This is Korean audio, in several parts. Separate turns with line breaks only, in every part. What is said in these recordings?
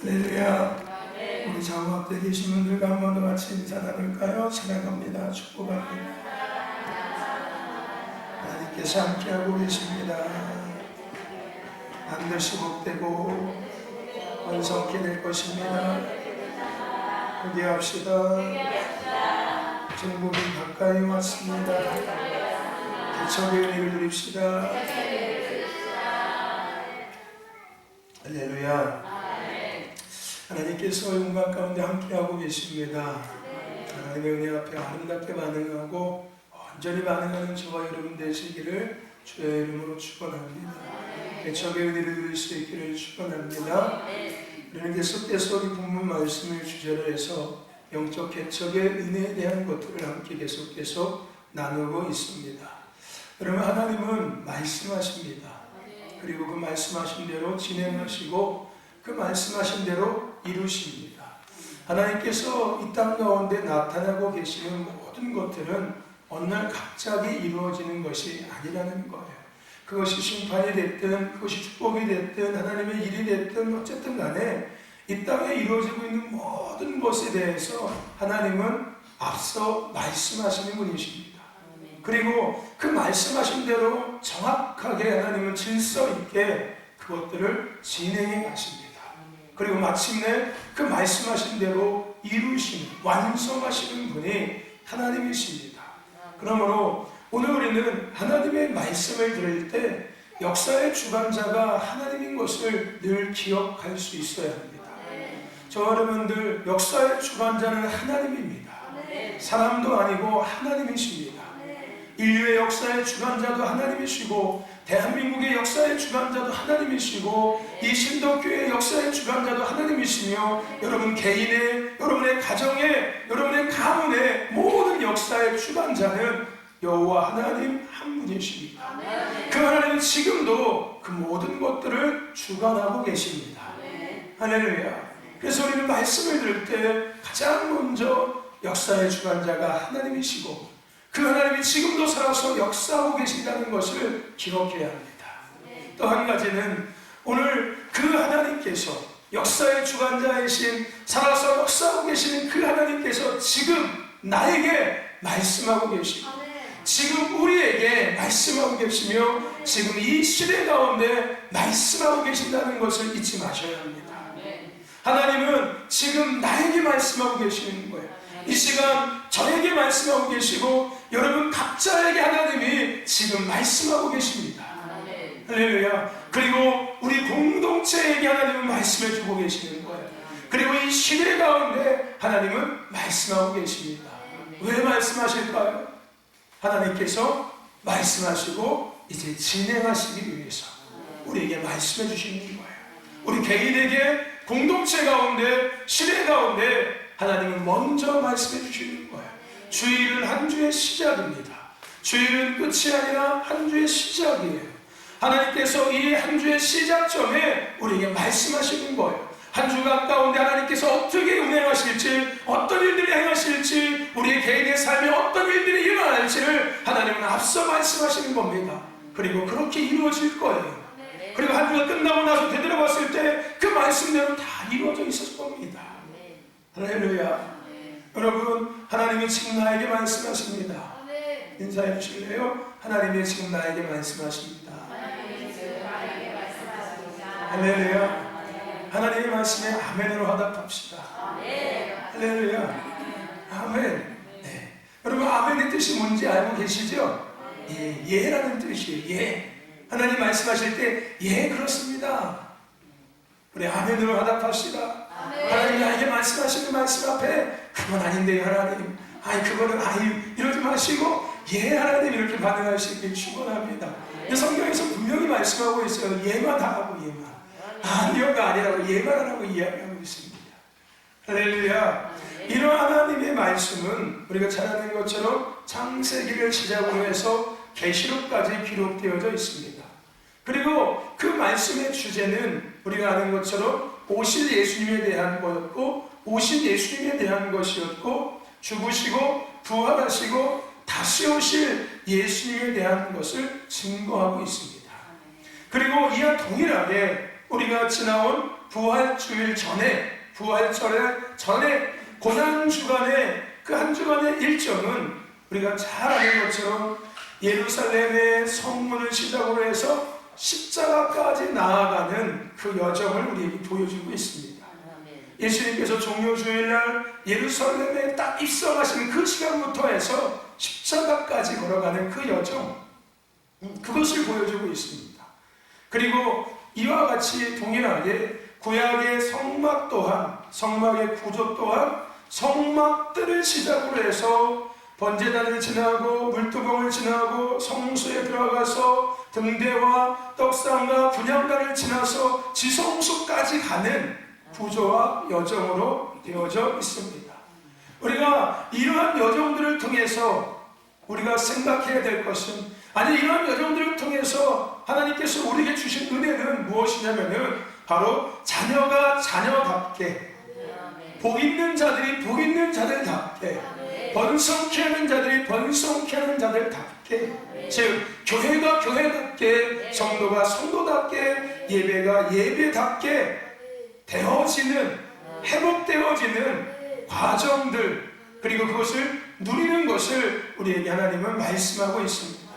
할렐루야. 우리 좌우 앞에 계신 분들과 한 번 더 같이 인사 나눌까요? 사랑합니다. 축복합니다. 하나님께서 함께하고 계십니다. 반드시 복되고 완성케 될 것입니다. 회개합시다. 정복이 가까이 왔습니다. 개척의 은혜를 누립시다. 할렐루야. 하나님께서 영광 가운데 함께하고 계십니다. 하나님의 은혜 앞에 아름답게 반응하고 온전히 반응하는 저와 여러분 되시기를 주의 이름으로 축원합니다. 개척의 은혜를 누릴 수 있기를 축원합니다. 우리는 계속해서 우리 본문 말씀을 주제로 해서 영적 개척의 은혜에 대한 것들을 함께 계속해서 나누고 있습니다. 여러분, 하나님은 말씀하십니다. 그리고 그 말씀하신 대로 진행하시고 그 말씀하신 대로 이루십니다. 하나님께서 이 땅 가운데 나타나고 계시는 모든 것들은 어느 날 갑자기 이루어지는 것이 아니라는 거예요. 그것이 심판이 됐든 그것이 축복이 됐든 하나님의 일이 됐든 어쨌든 간에 이 땅에 이루어지고 있는 모든 것에 대해서 하나님은 앞서 말씀하시는 분이십니다. 그리고 그 말씀하신 대로 정확하게 하나님은 질서 있게 그것들을 진행해 가십니다. 그리고 마침내 그 말씀하신 대로 이루시는, 완성하시는 분이 하나님이십니다. 그러므로 오늘 우리는 하나님의 말씀을 들을 때 역사의 주관자가 하나님인 것을 늘 기억할 수 있어야 합니다. 저와 여러분들, 역사의 주관자는 하나님입니다. 사람도 아니고 하나님이십니다. 인류의 역사의 주관자도 하나님이시고 대한민국의 역사의 주관자도 하나님이시고 이 신도교의 역사의 주관자도 하나님이시며 여러분 개인의, 여러분의 가정의, 여러분의 가문의 모든 역사의 주관자는 여호와 하나님 한 분이십니다. 그 하나님은 지금도 그 모든 것들을 주관하고 계십니다. 할렐루야. 그래서 우리는 말씀을 들을 때 가장 먼저 역사의 주관자가 하나님이시고 그 하나님이 지금도 살아서 역사하고 계신다는 것을 기억해야 합니다. 또 한 가지는 오늘 그 하나님께서 역사의 주관자이신, 살아서 역사하고 계시는 그 하나님께서 지금 나에게 말씀하고 계시고 지금 우리에게 말씀하고 계시며 지금 이 시대 가운데 말씀하고 계신다는 것을 잊지 마셔야 합니다. 하나님은 지금 나에게 말씀하고 계시는 거예요. 이 시간 저에게 말씀하고 계시고 여러분 각자에게 하나님이 지금 말씀하고 계십니다. 할렐루야. 그리고 우리 공동체에게 하나님은 말씀해주고 계시는 거예요. 그리고 이 시대 가운데 하나님은 말씀하고 계십니다. 왜 말씀하실까요? 하나님께서 말씀하시고 이제 진행하시기 위해서 우리에게 말씀해 주시는 거예요. 우리 개인에게, 공동체 가운데, 시대 가운데 하나님은 먼저 말씀해 주시는 거예요. 주일은 한 주의 시작입니다. 주일은 끝이 아니라 한 주의 시작이에요. 하나님께서 이 한 주의 시작점에 우리에게 말씀하시는 거예요. 한 주간 가운데 하나님께서 어떻게 운행하실지, 어떤 일들이 행하실지, 우리의 개인의 삶에 어떤 일들이 일어날지를 하나님은 앞서 말씀하시는 겁니다. 그리고 그렇게 이루어질 거예요. 그리고 한 주가 끝나고 나서 되돌아봤을 때 그 말씀대로 다 이루어져 있었을 겁니다. 할렐루야. 여러분, 하나님이 지금 나에게 말씀하십니다. 인사해 주실래요? 하나님이 지금 나에게 말씀하십니다. 할렐루야. 하나님의 말씀에 아멘으로 화답합시다. 할렐루야. 아멘. 네. 여러분, 아멘의 뜻이 뭔지 알고 계시죠? 예, 예라는 뜻이에요. 예. 하나님 말씀하실 때 예, 그렇습니다. 우리 아멘으로 화답합시다. 하나님 나에게 말씀하시는 말씀 앞에 그건 아닌데요 하나님, 아니 그거는 이러지 마시고 예 하나님 이렇게 반응할 수 있길 축원합니다. 성경에서 분명히 말씀하고 있어요. 예만 하라고, 예만. 아니요가 아니라고 예만 하라고 이야기하고 있습니다. 할렐루야. 이런 하나님의 말씀은 우리가 잘 아는 것처럼 창세기를 시작으로 해서 계시록까지 기록되어져 있습니다. 그리고 그 말씀의 주제는 우리가 아는 것처럼 오실 예수님에 대한 거였고, 오신 예수님에 대한 것이었고, 죽으시고 부활하시고 다시 오실 예수님에 대한 것을 증거하고 있습니다. 그리고 이와 동일하게 우리가 지나온 부활주일 전에, 부활절 전에 고난주간의 그 한 주간의 일정은 우리가 잘 아는 것처럼 예루살렘의 성문을 시작으로 해서 십자가까지 나아가는 그 여정을 우리에게 보여주고 있습니다. 예수님께서 종료주일날 예루살렘에 딱 입성하시는 그 시간부터 해서 십자가까지 걸어가는 그 여정, 그것을 보여주고 있습니다. 그리고 이와 같이 동일하게 구약의 성막 또한, 성막의 구조 또한 성막들을 시작으로 해서 번제단을 지나고 물두멍을 지나고 성소에 들어가서 등대와 떡상과 분향단을 지나서 지성소까지 가는 구조와 여정으로 되어져 있습니다. 우리가 이러한 여정들을 통해서 우리가 생각해야 될 것은, 아니 이러한 여정들을 통해서 하나님께서 우리에게 주신 은혜는 무엇이냐면은 바로 자녀가 자녀답게, 복 있는 자들이 복 있는 자들답게, 번성케 하는 자들이 번성케 하는 자들답게, 즉 교회가 교회답게, 성도가 성도답게, 예배가 예배답게 되어지는, 회복되어지는 과정들, 그리고 그것을 누리는 것을 우리에게 하나님은 말씀하고 있습니다.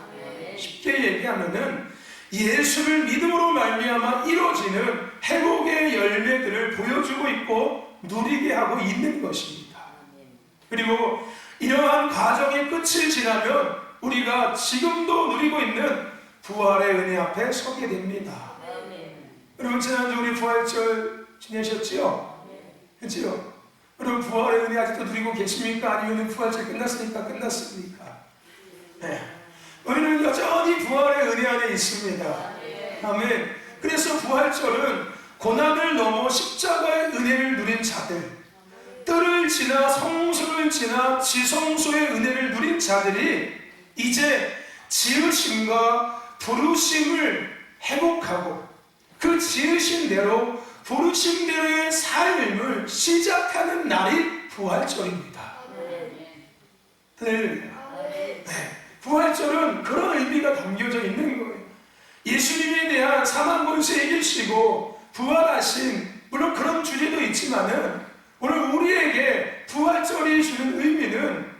쉽게 얘기하면은 예수를 믿음으로 말미암아 이루어지는 회복의 열매들을 보여주고 있고 누리게 하고 있는 것입니다. 그리고 이러한 과정의 끝을 지나면 우리가 지금도 누리고 있는 부활의 은혜 앞에 서게 됩니다. 여러분 지난주 우리 부활절 지내셨지요? 그렇지요? 여러분 부활의 은혜 아직도 누리고 계십니까? 아니면 부활절 끝났습니까? 네. 우리는 여전히 부활의 은혜 안에 있습니다. 아멘. 그래서 부활절은 고난을 넘어 십자가의 은혜를 누린 자들, 뜰을 지나 성소를 지나 지성소의 은혜를 누린 자들이 이제 지으심과 부르심을 회복하고 그 지으신 대로 부르신 대로의 삶을 시작하는 날이 부활절입니다. 네. 부활절은 그런 의미가 담겨져 있는 거예요. 예수님에 대한 사망 권세 이기시고 부활하신, 물론 그런 주제도 있지만은 오늘 우리에게 부활절이 주는 의미는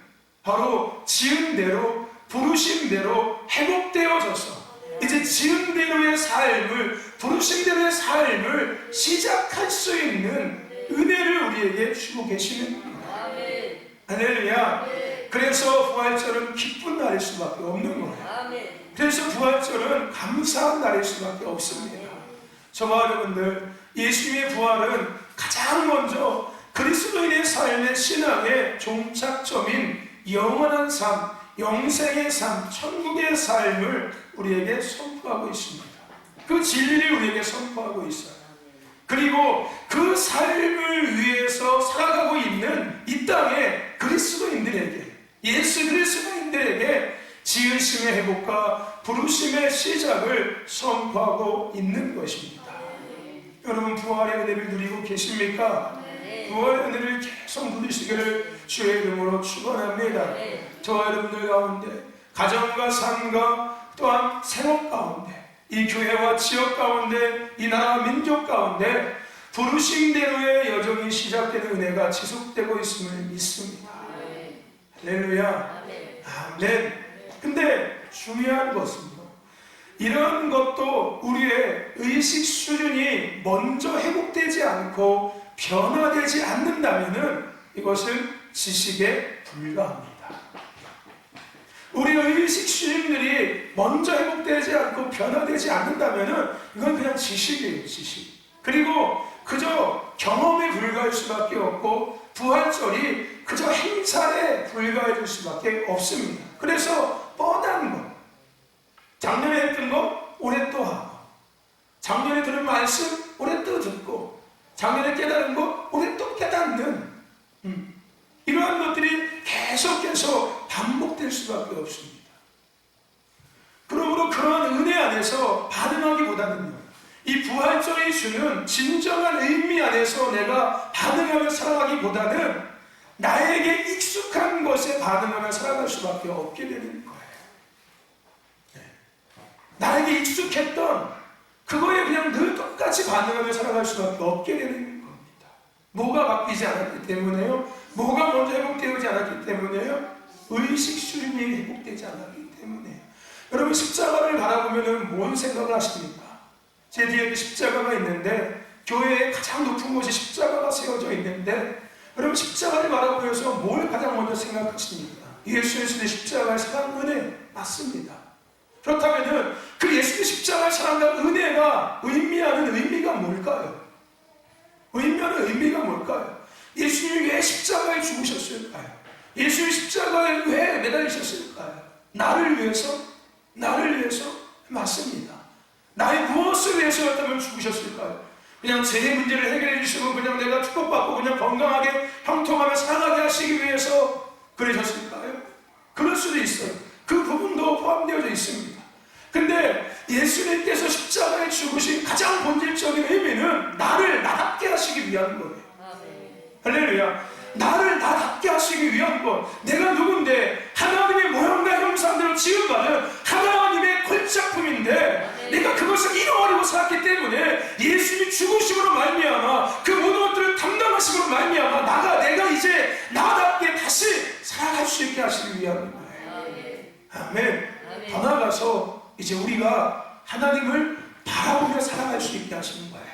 바로 지은 대로 부르신 대로 회복되어져서 이제 지은 대로의 삶을, 부르신 대로의 삶을 시작할 수 있는 은혜를 우리에게 주고 계시는 거예요. 할렐루야. 그래서 부활절은 기쁜 날일 수밖에 없는 거예요. 그래서 부활절은 감사한 날일 수밖에 없습니다. 저와 여러분들, 예수님의 부활은 가장 먼저 그리스도인의 삶의 신앙의 종착점인 영원한 삶, 영생의 삶, 천국의 삶을 우리에게 선포하고 있습니다. 그 진리를 우리에게 선포하고 있어요. 그리고 그 삶을 위해서 살아가고 있는 이 땅의 그리스도인들에게, 예수 그리스도인들에게 지으심의 회복과 부르심의 시작을 선포하고 있는 것입니다. 여러분 부활의 은혜를 누리고 계십니까? 부활의 은혜를 계속 누리시기를 주의 이름으로 축원합니다. 저와 여러분들 가운데 가정과 삶과 또한 생업 가운데, 이 교회와 지역 가운데, 이 나라와 민족 가운데 부르심대로의 여정이 시작되는 은혜가 지속되고 있음을 믿습니다. 할렐루야. 아멘. 근데 중요한 것은요, 이런 것도 우리의 의식 수준이 먼저 회복되지 않고 변화되지 않는다면 이것은 지식에 불과합니다. 우리의 의식 수준들이 먼저 회복되지 않고 변화되지 않는다면 이건 그냥 지식이에요, 지식. 그리고 그저 경험에 불과할 수밖에 없고 부활절이 그저 행사에 불과해질 수밖에 없습니다. 그래서 뻔한 것, 작년에 했던 거 올해 또 하고, 작년에 들은 말씀 올해 또 듣고, 작년에 깨달은 거 올해 또 깨닫는 이러한 것들이 계속해서 반복될 수밖에 없습니다. 그러므로 그러한 은혜 안에서 반응하기보다는요, 이 부활절이 주는 진정한 의미 안에서 내가 반응하며 살아가기보다는 나에게 익숙한 것에 반응하며 살아갈 수밖에 없게 되는 거예요. 나에게 익숙했던 그거에 그냥 늘 똑같이 반응하며 살아갈 수밖에 없게 되는 겁니다. 뭐가 바뀌지 않았기 때문에요? 뭐가 먼저 회복되지 않았기 때문에요? 의식 수준이 회복되지 않았기 때문에. 여러분, 십자가를 바라보면 뭔 생각을 하십니까? 제 뒤에 십자가가 있는데, 교회의 가장 높은 곳에 십자가가 세워져 있는데, 여러분, 십자가를 바라보면서 뭘 가장 먼저 생각하십니까? 예수의 십자가의 사랑, 은혜 맞습니다. 그렇다면 그 예수의 십자가의 사랑과 은혜가 의미하는 의미가 뭘까요? 의미하는 의미가 뭘까요? 예수님이 왜 십자가에 죽으셨을까요? 예수의 십자가에 왜 매달리셨을까요? 나를 위해서? 나를 위해서? 맞습니다. 나의 무엇을 위해서였다면 죽으셨을까요? 그냥 제 문제를 해결해 주시고 그냥 내가 축복받고 그냥 건강하게 형통하며 살아가게 하시기 위해서 그러셨을까요? 그럴 수도 있어요. 그 부분도 포함되어 있습니다. 근데 예수님께서 십자가에 죽으신 가장 본질적인 의미는 나를 나답게 하시기 위한 거예요. 할렐루야. 나를 나답게 하시기 위한 것. 내가 누군데 하나님의 모양과 형상대로 지음받은 하나님의 걸작품인데 내가 그것을 잃어버리고 살았기 때문에 예수님이 죽으심으로 말미암아 그 모든 것들을 담당하심으로 말미암아 내가 이제 나답게 다시 살아갈 수 있게 하시기 위한 거예요. 아멘. 더 나아가서 이제 우리가 하나님을 바라보며 살아갈 수 있게 하시는 거예요.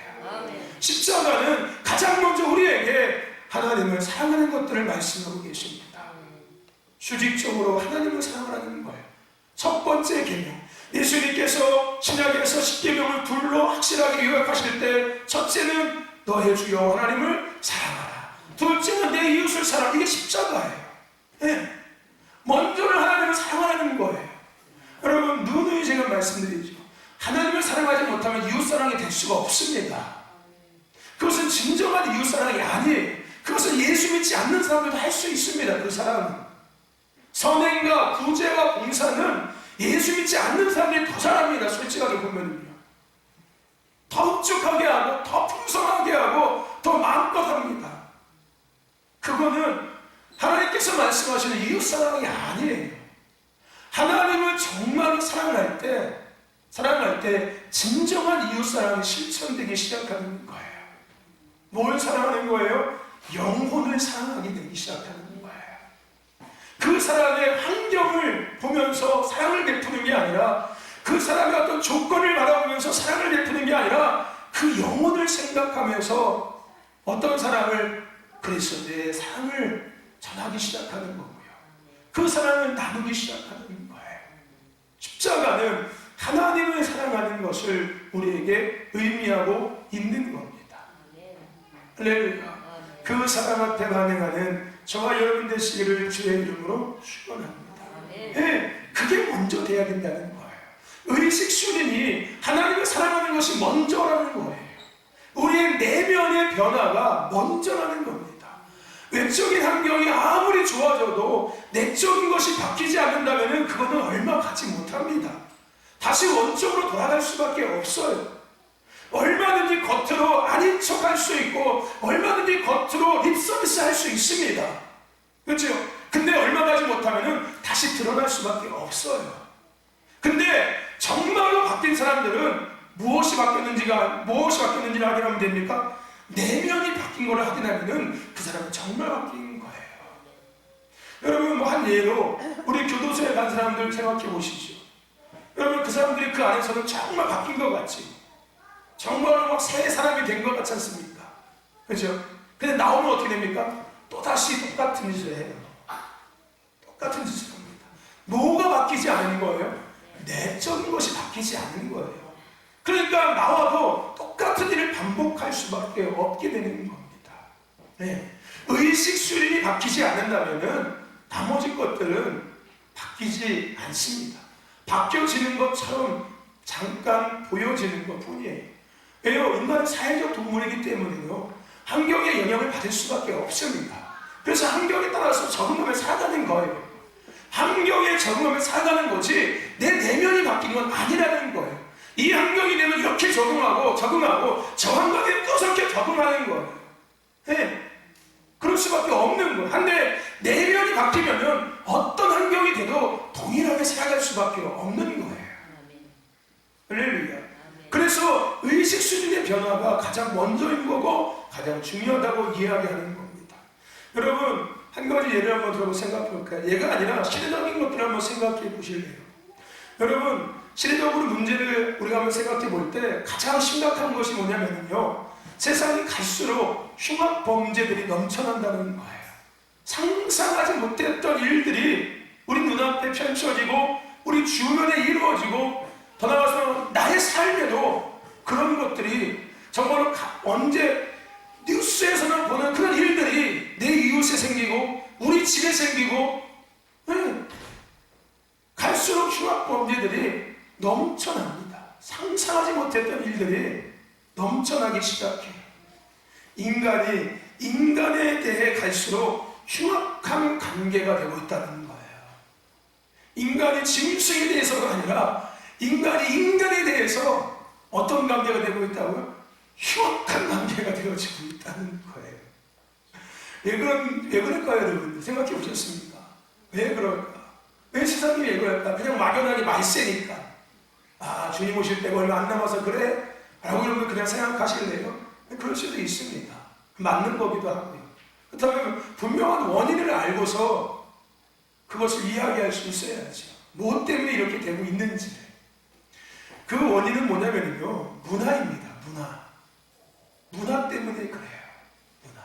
십자가는 가장 먼저 우리에게 하나님을 사랑하는 것들을 말씀하고 계십니다. 수직적으로 하나님을 사랑하는 거예요. 첫 번째 계명, 예수님께서 신약에서 십계명을 둘로 확실하게 요약하실 때 첫째는 너의 주여 하나님을 사랑하라, 둘째는 내 이웃을 사랑. 이게 십자가예요. 네. 먼저는 하나님을 사랑하는 거예요. 여러분, 누누이 제가 말씀드리죠. 하나님을 사랑하지 못하면 이웃사랑이 될 수가 없습니다. 그것은 진정한 이웃사랑이 아니에요. 그것은 예수 믿지 않는 사람들도 할 수 있습니다. 그 사랑은. 선행과 구제와 봉사는 예수 믿지 않는 사람들이 더 잘합니다. 솔직하게 보면요. 더 흡족하게 하고 더 풍성하게 하고 더 마음껏 합니다. 그거는 하나님께서 말씀하시는 이웃사랑이 아니에요. 하나님을 정말로 사랑할 때 진정한 이웃사랑이 실천되기 시작하는 거예요. 뭘 사랑하는 거예요? 영혼을 사랑하게 되기 시작하는 거예요. 그 사람의 환경을 보면서 사랑을 베푸는 게 아니라, 그 사람의 어떤 조건을 바라보면서 사랑을 베푸는 게 아니라 그 영혼을 생각하면서 어떤 사람을 그리스도의 사랑을 전하기 시작하는 거고요. 그 사랑을 나누기 시작하는 거예요. 십자가는 하나님을 사랑하는 것을 우리에게 의미하고 있는 겁니다. 할렐루야. 그 사랑 앞에 반응하는 저와 여러분 되시기를 주의 이름으로 축원합니다. 네, 그게 먼저 돼야 된다는 거예요. 의식 수준이 하나님을 사랑하는 것이 먼저라는 거예요. 우리의 내면의 변화가 먼저라는 겁니다. 외적인 환경이 아무리 좋아져도 내적인 것이 바뀌지 않는다면 그거는 얼마 가지 못합니다. 다시 원점으로 돌아갈 수밖에 없어요. 얼마든지 겉으로 아닌 척 할 수 있고 얼마든지 겉으로 립서비스 할 수 있습니다. 그렇죠? 근데 얼마 가지 못하면 다시 드러날 수밖에 없어요. 근데 정말로 바뀐 사람들은 무엇이 바뀌었는지를 확인하면 됩니까? 내면이 바뀐 것을 확인하면 그 사람은 정말 바뀐 거예요. 여러분, 한 예로 우리 교도소에 간 사람들 생각해 보시죠. 여러분, 그 사람들이 그 안에서는 정말 바뀐 것 같지, 정말로 막 새 사람이 된 것 같지 않습니까? 그렇죠? 근데 나오면 어떻게 됩니까? 또다시 똑같은 짓을 해요. 똑같은 짓을 합니다. 뭐가 바뀌지 않은 거예요? 내적인 것이 바뀌지 않는 거예요. 그러니까 나와도 똑같은 일을 반복할 수밖에 없게 되는 겁니다. 네. 의식 수준이 바뀌지 않는다면 나머지 것들은 바뀌지 않습니다. 바뀌어지는 것처럼 잠깐 보여지는 것 뿐이에요. 왜요? 인간은 사회적 동물이기 때문에요, 환경의 영향을 받을 수밖에 없습니다. 그래서 환경에 따라서 적응하며 살아가는 거예요. 환경에 적응하며 살아가는 거지 내 내면이 바뀐 건 아니라는 거예요. 이 환경이 되면 이렇게 적응하고 저 환경에 또 저렇게 적응하는 거예요. 네. 그럴 수밖에 없는 거예요. 근데 내면이 바뀌면 어떤 환경이 돼도 동일하게 살아갈 수밖에 없는 거예요. 할렐루야. 그래서 그래서 의식 수준의 변화가 가장 먼저인 거고 가장 중요하다고 이야기하는 겁니다. 여러분, 한 가지 예를 한번 들어 생각해 볼까요? 얘가 아니라 시대적인 것들을 한번 생각해 보실래요? 여러분, 시대적으로 문제를 우리가 한번 생각해 볼 때 가장 심각한 것이 뭐냐면요, 세상이 갈수록 흉악 범죄들이 넘쳐난다는 거예요. 상상하지 못했던 일들이 우리 눈앞에 펼쳐지고 우리 주변에 이루어지고, 더 나아가서 나의 삶에도 그런 것들이 정말 언제 뉴스에서만 보는 그런 일들이 내 이웃에 생기고 우리 집에 생기고, 갈수록 흉악 범죄들이 넘쳐납니다. 상상하지 못했던 일들이 넘쳐나기 시작해요. 인간이 인간에 대해 갈수록 흉악한 관계가 되고 있다는 거예요. 인간이 짐승에 대해서가 아니라 인간이 인간에 대해서 어떤 관계가 되고 있다고요? 흉악한 관계가 되어지고 있다는 거예요. 왜 그럴까요, 여러분? 생각해 보셨습니까? 왜 그럴까? 왜 세상이 왜 그럴까? 그냥 막연하게 말세니까. 아, 주님 오실 때가 얼마 안 남아서 그래? 라고 여러분 그냥 생각하실래요? 그럴 수도 있습니다. 맞는 거기도 하고요. 그렇다면 분명한 원인을 알고서 그것을 이야기할 수 있어야죠. 무엇 때문에 이렇게 되고 있는지. 그 원인은 뭐냐면요, 문화입니다. 문화 때문에 그래요. 문화.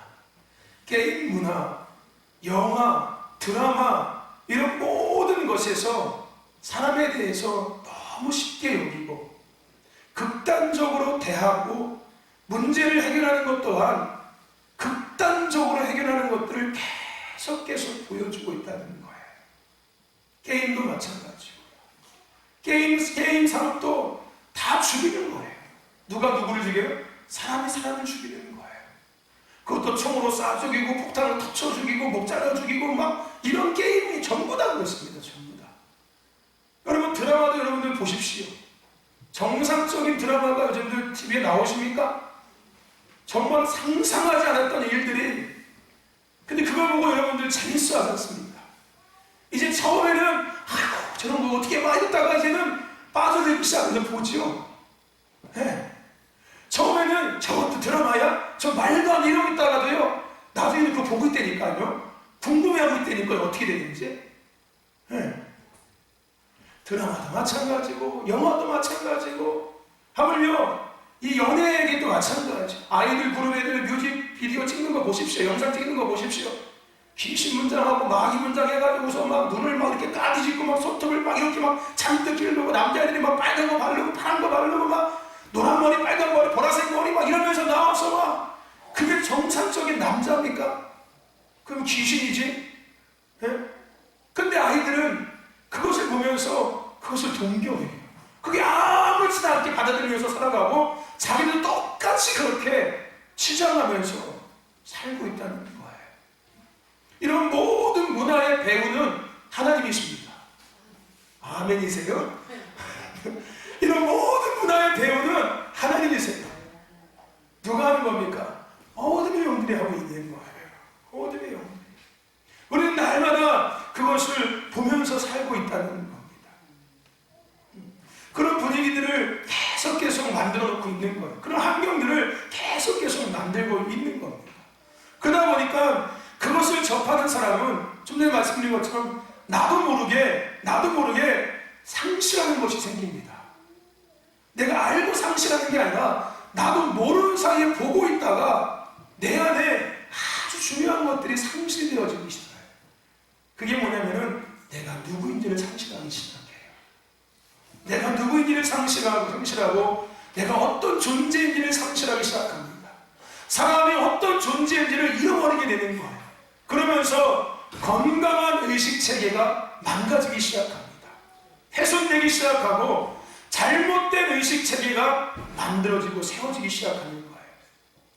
게임 문화, 영화, 드라마, 이런 모든 것에서 사람에 대해서 너무 쉽게 여기고 극단적으로 대하고 문제를 해결하는 것 또한 극단적으로 해결하는 것들을 계속 보여주고 있다는 거예요. 게임도 마찬가지고, 게임 산업도 다 죽이는 거예요. 누가 누구를 죽여요? 사람이 사람을 죽이는 거예요. 그것도 총으로 쏴 죽이고 폭탄을 터쳐 죽이고 목 잘라 죽이고 막 이런 게임이 전부 다 그렇습니다. 전부 다. 여러분, 드라마도 여러분들 보십시오. 정상적인 드라마가 요즘들 TV에 나오십니까? 정말 상상하지 않았던 일들이, 근데 그걸 보고 여러분들 재밌어 하지 않습니까? 이제 처음에는 아이고 저런 거 어떻게 막 이러다가 이제는 빠져들기 시작해서 보죠. 네. 처음에는 저것도 드라마야? 저 말도 안 이러고 있다가도요, 나중에는 그거 보고 있다니까요. 궁금해하고 있다니까요. 어떻게 되는지. 네. 드라마도 마찬가지고 영화도 마찬가지고, 하물며 이 연예계도 마찬가지. 아이들 그룹 애들 뮤직비디오 찍는 거 보십시오. 영상 찍는 거 보십시오. 귀신 문장하고 마귀 문장 해가지고서 막 눈을 막 이렇게 까디짓고 막 손톱을 막 이렇게 막 잔뜩 기르고, 남자애들이 막 빨간 거 바르고 파란 거 바르고 막 노란 머리 빨간 머리 보라색 머리 막 이러면서 나와서 막, 그게 정상적인 남자입니까? 그럼 귀신이지? 예? 근데 아이들은 그것을 보면서 그것을 동경해요. 그게 아무렇지도 않게 받아들이면서 살아가고 자기도 똑같이 그렇게 치장하면서 살고 있다는 거예요. 이런 모든 문화의 배우는 하나님이십니다. 아멘이세요? 이런 모든 문화의 배우는 하나님이세요. 누가 하는 겁니까? 어둠의 영들이 하고 있는 거예요. 어둠의 영들이. 우리는 날마다 그것을 보면서 살고 있다는 겁니다. 그런 분위기들을 계속 만들어 놓고 있는 거예요. 그런 환경들을 계속 만들고 있는 겁니다. 그러다 보니까 그것을 접하는 사람은 좀 전에 말씀드린 것처럼 나도 모르게 상실하는 것이 생깁니다. 내가 알고 상실하는 게 아니라 나도 모르는 사이에 보고 있다가 내 안에 아주 중요한 것들이 상실이 되어지기 시작해요. 그게 뭐냐면은 내가 누구인지를 상실하기 시작해요. 내가 누구인지를 상실하고 내가 어떤 존재인지를 상실하기 시작합니다. 사람이 어떤 존재인지를 잃어버리게 되는 거예요. 그러면서 건강한 의식체계가 망가지기 시작합니다. 훼손되기 시작하고 잘못된 의식체계가 만들어지고 세워지기 시작하는 거예요.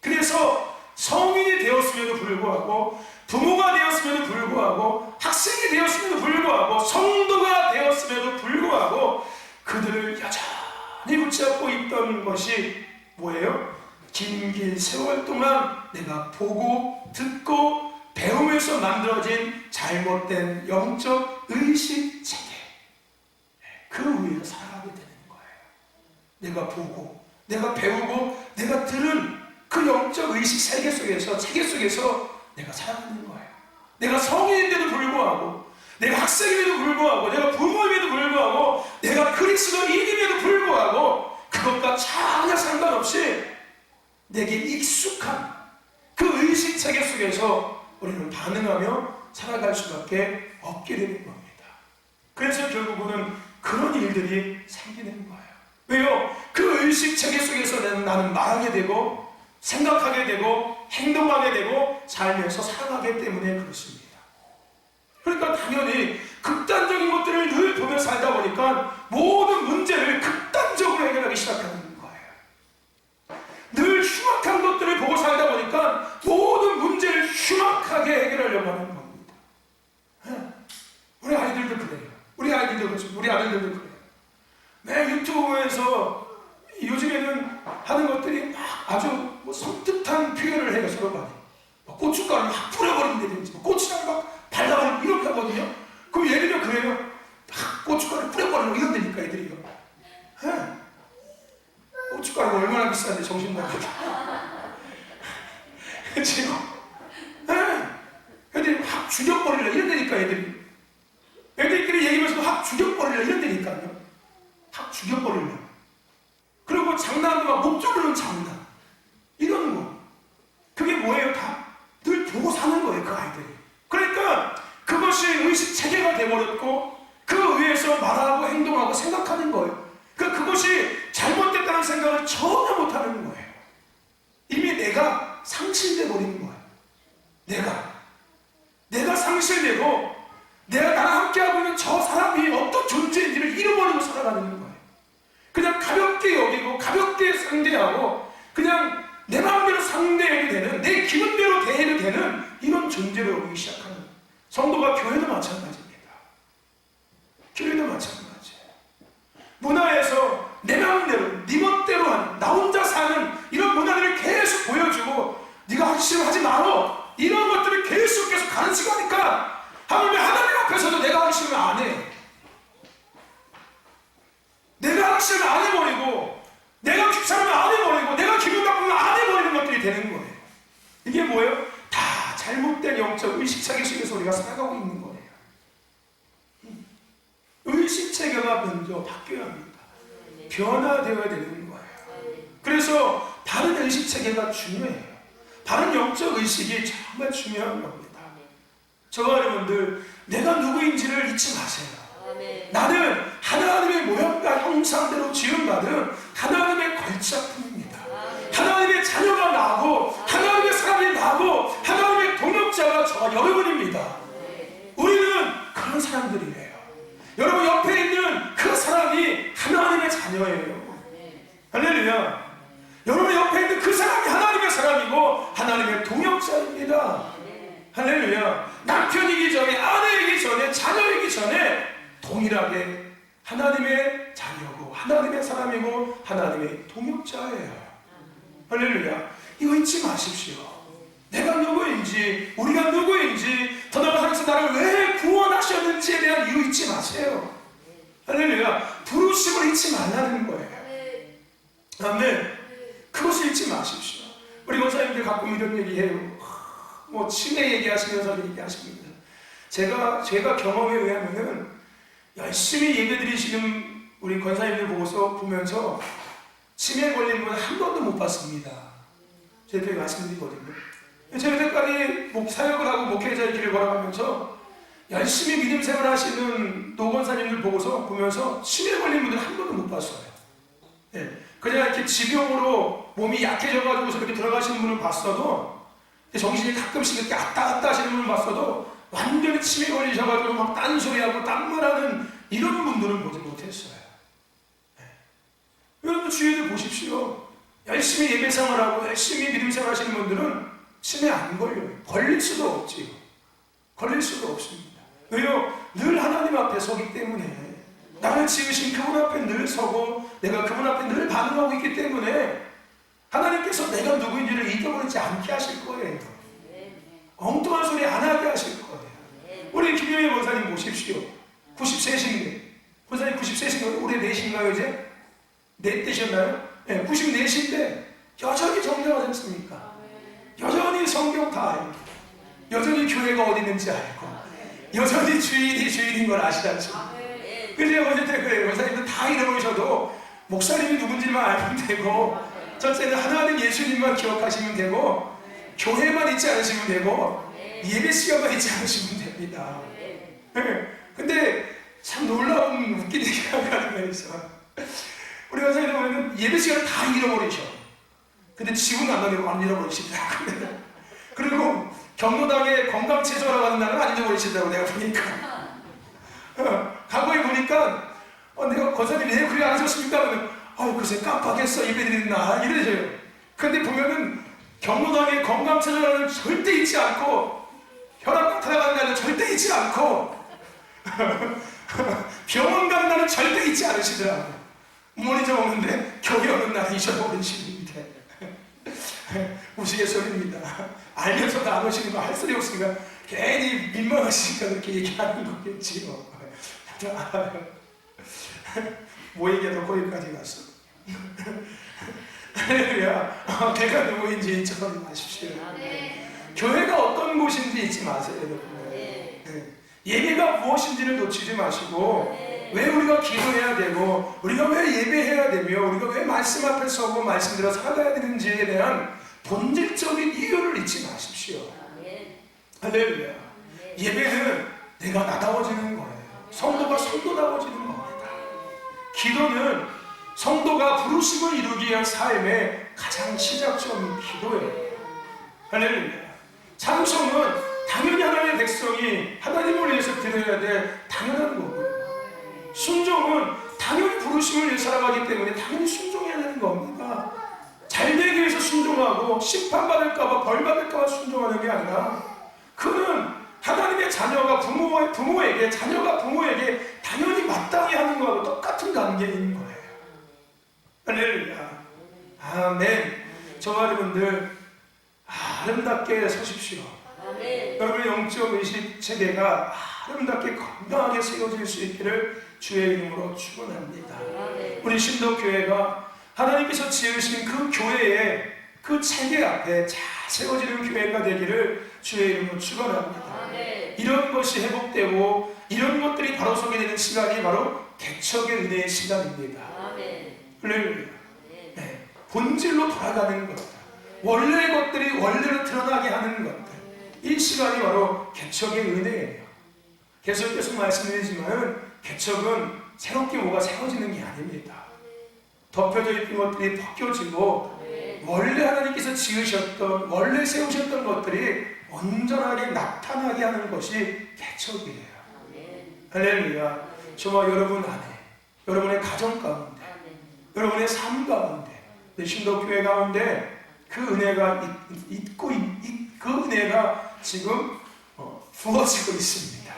그래서 성인이 되었음에도 불구하고, 부모가 되었음에도 불구하고, 학생이 되었음에도 불구하고, 성도가 되었음에도 불구하고 그들을 여전히 붙잡고 있던 것이 뭐예요? 긴 세월 동안 내가 보고 듣고 배우면서 만들어진 잘못된 영적 의식체계, 그 위에서 살아가게 되는 거예요. 내가 보고 내가 배우고 내가 들은 그 영적 의식 세계 속에서, 체계 속에서 내가 살아가는 거예요. 내가 성인인데도 불구하고, 내가 학생임에도 불구하고, 내가 부모임에도 불구하고, 내가 그리스도인임에도 불구하고, 그것과 전혀 상관없이 내게 익숙한 그 의식 체계 속에서 우리는 반응하며 살아갈 수밖에 없게 되는 겁니다. 그래서 결국은 그런 일들이 생기는 거예요. 왜요? 그 의식 체계 속에서 나는 말하게 되고, 생각하게 되고, 행동하게 되고, 살면서 살아가기 때문에 그렇습니다. 그러니까 당연히 극단적인 것들을 늘 보며 살다 보니까 모든 문제를 극단적으로 해결하기 시작하는 거예요. 늘 흉악한 것들을 보고 살다 보니까 모든 문제를 흉악하게 해결하려고 하는 겁니다. 우리 아이들도 그래요. 우리 아이들도 그렇죠. 우리 아들들도 그래요. 매 유튜브에서 요즘에는 하는 것들이 막 아주 섬뜩한 표현을 해요. 서로 간에 고춧가루를 막 뿌려버린다든지 고추장을 막 발라버리고 이렇게 하거든요. 그럼 얘들이 그래요. 막 고춧가루 뿌려버리고 이런다니까 애들이요. 고춧가루가 얼마나 비싼데 정신 나가게. 지금 애들이 확 죽여버리려 이런다니까 애들이. 애들끼리 얘기하면서 확 죽여버리려 이런다니까요. 확 죽여버리려. 그리고 장난도 막 목적으로는 장난. 이런 거. 그게 뭐예요? 다 늘 보고 사는 거예요. 그 아이들이. 그러니까 그것이 의식 체계가 되어버렸고 그 위에서 말하고 행동하고 생각하는 거예요. 그러니까 그것이 잘못됐다는 생각을 전혀 못하는 거예요. 이미 내가 상실돼 버리는 거예요. 내가 상실되고 내가 나랑 함께하고 있는 저 사람이 어떤 존재인지를 잃어버리고 살아가는 거예요. 그냥 가볍게 여기고 가볍게 상대하고 그냥 내 마음대로 상대해도 되는, 내 기분대로 대해도 되는 이런 존재로 여기기 시작하는 거예요. 성도가 교회도 마찬가지입니다. 교회도 마찬가지예요. 문화에서 내 마음대로, 네 멋대로 하는, 나 혼자 사는 이런 문화들을 계속 보여주고 네가 하기 싫으면 하지 말어 이런 것들을 계속 가르치니까 하나님 앞에서도 내가 하기 싫으면 안 해. 내가 하기 싫으면 안 해버리고 내가 귀찮으면 안 해버리고 내가 기분 나쁘면 안 해버리는 것들이 되는 거예요. 이게 뭐예요? 다 잘못된 영적 의식체계 속에서 우리가 살아가고 있는 거예요. 의식체계가 먼저 바뀌어야 합니다. 변화되어야 되는 거예요. 그래서 바른 의식체계가 중요해요. 바른 영적 의식이 정말 중요한 겁니다. 저와 여러분들, 내가 누구인지를 잊지 마세요. 나는 하나님의 모양과 형상대로 지음받은 하나님의 걸작품입니다. 하나님의 자녀가 나고 하나님의 사람이 나고 하나님의 동역자가 저와 여러분입니다. 우리는 그런 사람들이에요. 여러분 옆에 있는 그 사람이 하나님의 자녀예요. 할렐루야. 여러분 옆에 있는 그 사람이 하나님의 사람이고 하나님의 동역자입니다. 할렐루야. 남편이기 전에, 아내이기 전에, 자녀이기 전에 동일하게 하나님의 자녀고 하나님의 사람이고 하나님의 동역자예요. 할렐루야. 이거 잊지 마십시오. 내가 누구인지, 우리가 누구인지, 더 나아가 하나님께서 나를 왜 구원하셨는지에 대한 이유 잊지 마세요. 할렐루야. 부르심을 잊지 말라는 거예요. 아멘. 그것을 잊지 마십시오. 우리 원사님들 가끔 이런 얘기해요. 뭐 치매 얘기하시면서 얘기하십니다. 제가 경험에 의하면은 열심히 예배드리시는 우리 권사님들 보면서 치매 걸린 분 한 번도 못 봤습니다. 제가 그렇게 말씀드리거든요. 제가 여태까지 사역을 하고 목회자의 길을 걸어가면서 열심히 믿음 생활 하시는 노권사님들 보면서 치매 걸린 분들 한 번도 못 봤어요. 네. 그냥 이렇게 지병으로 몸이 약해져가지고 이렇게 들어가시는 분을 봤어도, 정신이 가끔씩 이렇게 왔다 갔다 하시는 분을 봤어도 완전히 치매 걸리셔가지고 막 딴소리하고 딴말하는 이런 분들은 보지 못했어요. 네. 여러분 주위에도 보십시오. 열심히 예배생활하고 열심히 믿음생활 하시는 분들은 치매 안 걸려요. 걸릴 수도 없지요. 걸릴 수도 없습니다. 왜요? 늘 하나님 앞에 서기 때문에, 나를 지으신 그분 앞에 늘 서고 내가 그분 앞에 늘 반응하고 있기 때문에 하나님께서 내가 누구인지를 잊어버리지 않게 하실 거예요. 엉뚱한 소리 안 하게 하실 거예요. 우리 김영희 권사님 보십시오. 90세신데, 권사님 90세신가요? 올해 4신가요 이제? 4 되셨나요? 94시인데 여전히 정정하지 않습니까? 여전히 성경 다 알고, 여전히 교회가 어디 있는지 알고, 여전히 주인이 주인인 걸 아시지 않습니까? 근데 어제 때 그래요. 목사님들 다 잃어버리셔도 목사님이 누군지만 알면 되고, 첫째는 하나님 예수님만 기억하시면 되고, 교회만 잊지 않으시면 되고, 예배 시간만 잊지 않으시면 됩니다. 근데 참 놀라운 웃긴 얘기가 하는 거 있어. 우리 원사님 보면 예배 시간을 다 잃어버리셔. 근데 지구는 안 잃어버리시더라고. 그리고 경로당에 건강체조하러 가는 날은 안 잊어버리시더라고, 내가 보니까. 과거에 보니까 내가 권사님이 왜 그래 안 하셨습니까? 그러면 글쎄 깜빡했어, 예배 드리는 날 이러셔요. 근데 보면은 경로당에 건강체조하는 날은 절대 잊지 않고, 혈압 나타나가는 날은 절대 잊지 않고, 병원 가는 날은 절대 잊지 않으시더라고요. 못 잊어먹는데 교회 오는 날은 잊어버리시는데 우스갯소리입니다. 알면서도 안 오시는 거 할 소리 없으니까 괜히 민망하시니까 그렇게 얘기하는 거겠지요. 뭐 얘기해도 거기까지 갔어. 할렐루야. 내가 누구인지 잊어버리지 마십시오. 교회가 어떤 곳인지 잊지 마세요, 여러분. 예배가 무엇인지를 놓치지 마시고, 왜 우리가 기도해야 되고, 우리가 왜 예배해야 되며, 우리가 왜 말씀 앞에 서고 말씀대로 살아야 되는지에 대한 본질적인 이유를 잊지 마십시오. 할렐루야. 예배는 내가 나다워지는 거예요. 성도가 성도다워지는 겁니다. 기도는 성도가 부르심을 이루기 위한 삶의 가장 시작점인 기도예요. 할렐루야. 찬송은 당연히 하나님의 백성이 하나님을 위해서 드려야 될 당연한 거고, 순종은 당연히 부르심을 위해 살아가기 때문에 당연히 순종해야 되는 겁니다. 잘 되기 위해서 순종하고 심판받을까봐 벌받을까봐 순종하는 게 아니라, 그는 하나님의 자녀가 부모에게, 자녀가 부모에게 당연히 마땅히 하는 거하고 똑같은 관계인 거예요. 할렐루야. 아멘. 저와 여러분들 아름답게 서십시오. 여러분의 영적 의식 체계가 아름답게 건강하게 세워질 수 있기를 주의 이름으로 축원합니다. 우리 신도교회가 하나님께서 지으신 그 교회의 그 체계 앞에 잘 세워지는 교회가 되기를 주의 이름으로 축원합니다. 이런 것이 회복되고 이런 것들이 바로 서게 되는 시간이 바로 개척의 은혜의 시간입니다. 할렐루야. 본질로 돌아가는 것, 원래의 것들이 원래로 드러나게 하는 것들, 이 시간이 바로 개척의 은혜예요. 계속 말씀드리지만 개척은 새롭게 뭐가 세워지는 게 아닙니다. 덮여져 있던 것들이 벗겨지고 원래 하나님께서 지으셨던, 원래 세우셨던 것들이 온전하게 나타나게 하는 것이 개척이에요. 할렐루야. 저와 여러분 안에, 여러분의 가정 가운데, 여러분의 삶 가운데, 신도교회 가운데 그 은혜가 있고, 그 은혜가 지금 부어지고 있습니다.